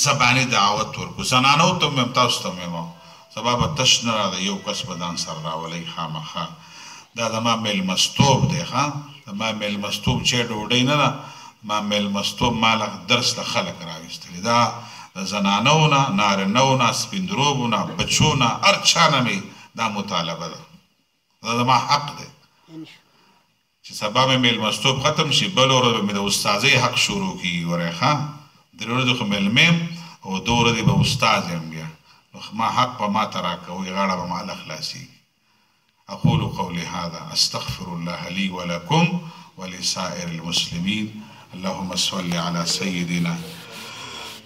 زباني دعوت ورکړو زنانو ته مې هم تاسو ته مې هم سبا به تش نه راځي یو کس به ځان سره راولئ خامخا. دا زما میلمستوب دی ښه زما میلمستوب چې ډوډۍ نه ده ما میلمستوب ما له درس له خلک راویستلي دا د زنانو نه نارینهو نه سپین دروبو نه بچو نه هر چا نه مې دا مطالبه ده دا زما حق دی چې سبا مې میلمستوب ختم شي بل ورځ به مې د استاذۍ حق شروع کېږي ګورئ ښه درې ورځې خو میلمه یم او دوه ورځې به استاذ یم بیا ما حق به ما ته راکوئ غاړه به ما له خلاصېږي. أقول قولي هذا أستغفر الله لي ولكم ولسائر المسلمين. اللهم صل على سيدنا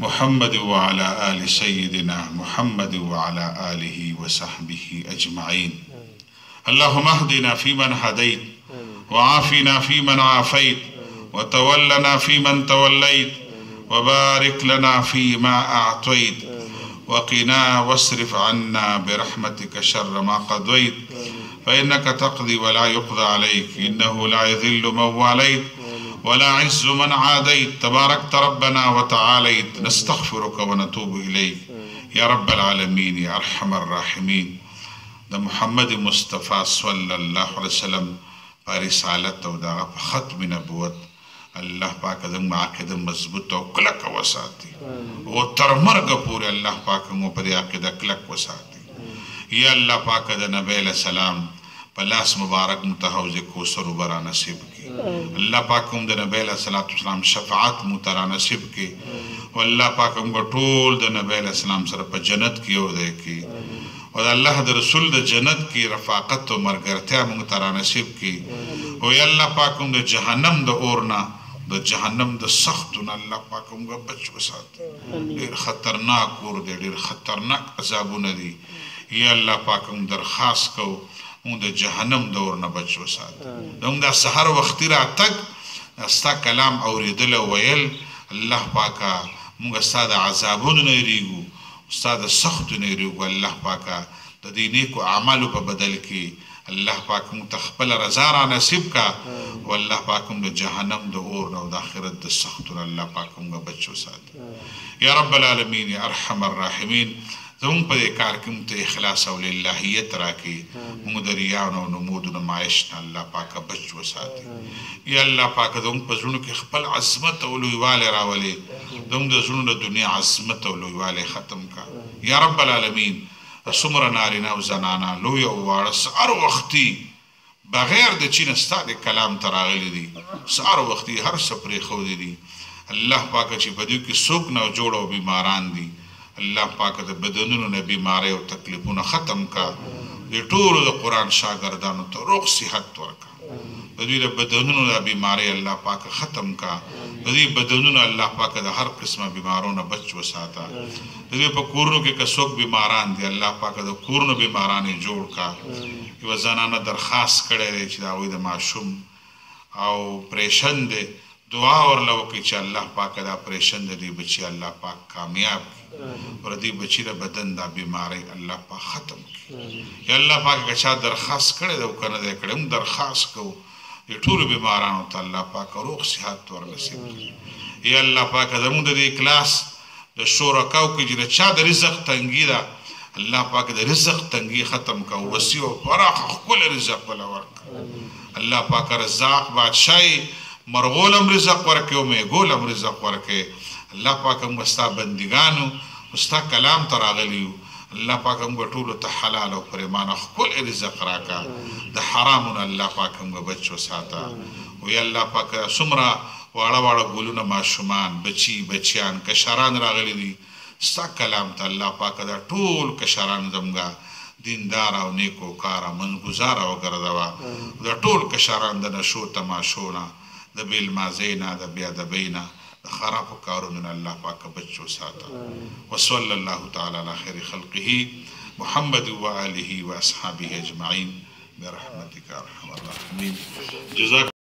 محمد وعلى آل سيدنا محمد وعلى آله وصحبه أجمعين. اللهم اهدنا فيمن هديت وعافنا فيمن عافيت وتولنا فيمن توليت وبارك لنا فيما أعطيت وقنا واصرف عنا برحمتك شر ما قضيت فإنك تقضي ولا يقضى عليك إنه لا يذل من واليت ولا عز من عاديت تباركت ربنا وتعاليت. نستغفرك ونتوب إليك يا رب العالمين يا أرحم الراحمين. دا محمد مصطفى صلى الله عليه وسلم رسالت او دا ختم نبوت الله پاک زموږ عقیده مضبوط او کلک وساتي او تر مرګه پورې الله پاک مو په دې عقیده کلک وساتي. یا الله پاک د نبی علیه السلام په لاس مبارک مو ته حوض کوثر وبرا نصیب کړي. الله پاک هم د نبی علیه السلام شفاعت مو ته را نصیب کړي او الله پاک هم ټول د نبی علیه السلام سره په جنت کې یوځای کړي او د الله د رسول د جنت کې رفاقت او ملګرتیا موږ ته را نصیب کړي او یا الله پاک هم د جهنم د اور نه د جهنم د سختو نه الله پاک موږ بچ وساتي. ډېر خطرناک اور دی ډېر خطرناک عذابونه دي. یا الله پاک هم درخواست کوو موږ د جهنم د اور نه بچ وساتي. موږ دا سحر وختي راتګ ستا کلام اورېدل او ویل الله پاکه موږ ستا د عذابونو نه یېرېږو استاد سخت نه ریو الله پاکا د دې نیکو اعمالو په بدل کې الله پاک مو تخپل رضا را نصیب کا والله پاکم د جهنم د اور او د آخرت د سختو الله پاکم بچو سات یا رب العالمین یا ارحم الراحمین زمون په کار کې مت اخلاص او للهیت راکې مو د ریا او نمود نمایش الله پاک بچو سات یا الله پاک زمون په ژوند کې خپل عظمت او لویواله راولي زمون د ژوند د دنیا عظمت او لویواله ختم کا یا رب العالمین سمره نارینه او زنانه لوی او واړه هر وختي بغیر د چین استاد کلام تراغلی دي هر وختي هر سپری خو دي الله پاک چې په دې کې څوک نه جوړ او بیماران دي الله پاک د بدنونو نه بیماری او تکلیفونه ختم کا د ټولو د قرآن شاګردانو ته روغ صحت ورکا د دې بدنونو د بیماری الله پاک ختم کا د دې بدنونو الله پاک د هر قسمه بیمارونو بچ وساته د دې په کورونو کې کڅوک بیماران دي الله پاک د کورونو بیمارانه جوړ کا یو زنانه درخواست کړي چې دا وي د معشوم او پریشن دي دعا ورلو کې چې الله پاک دا پریشن دي بچي الله پاک کامیاب ور دي بچي د بدن دا بیماری الله پاک ختم یا الله پاک که درخواست کړي دا کنه دا کړم درخواست کو د ټول بیمارانو ته الله پاک روغ صحت ورنصیب یا الله پاک زموږ د اخلاص د شرکاو کې چې چا د رزق تنګي دا الله پاک د رزق تنګي ختم کا وسیع او فراخ خپل رزق ولا ورک الله پاک رزاق بادشاہي مرغولم رزق ورکه او میګولم رزق ورکه الله پاک هم مستا بندگانو مستا کلام تراغلیو الله پاک هم ټول ته حلال او پرېمانه خپل رزق راکا د حرامونو الله پاک هم بچو ساته او یا الله پاک سمرا واړه واړه ګولونه ماشومان بچیان کشران راغلي دي ستا کلام ته الله پاک دا ټول کشران زمګه دیندار او نیکو کار منګزار او ګرځوا دا ټول کشران د نشو تماشونه د بیل مازینا د بیا د بینا د خراب کارونو الله پاک بچو ساته وصلی الله تعالی علی خیر خلقه محمد و آله و اصحابه اجمعین برحمتک ارحم الراحمین جزاک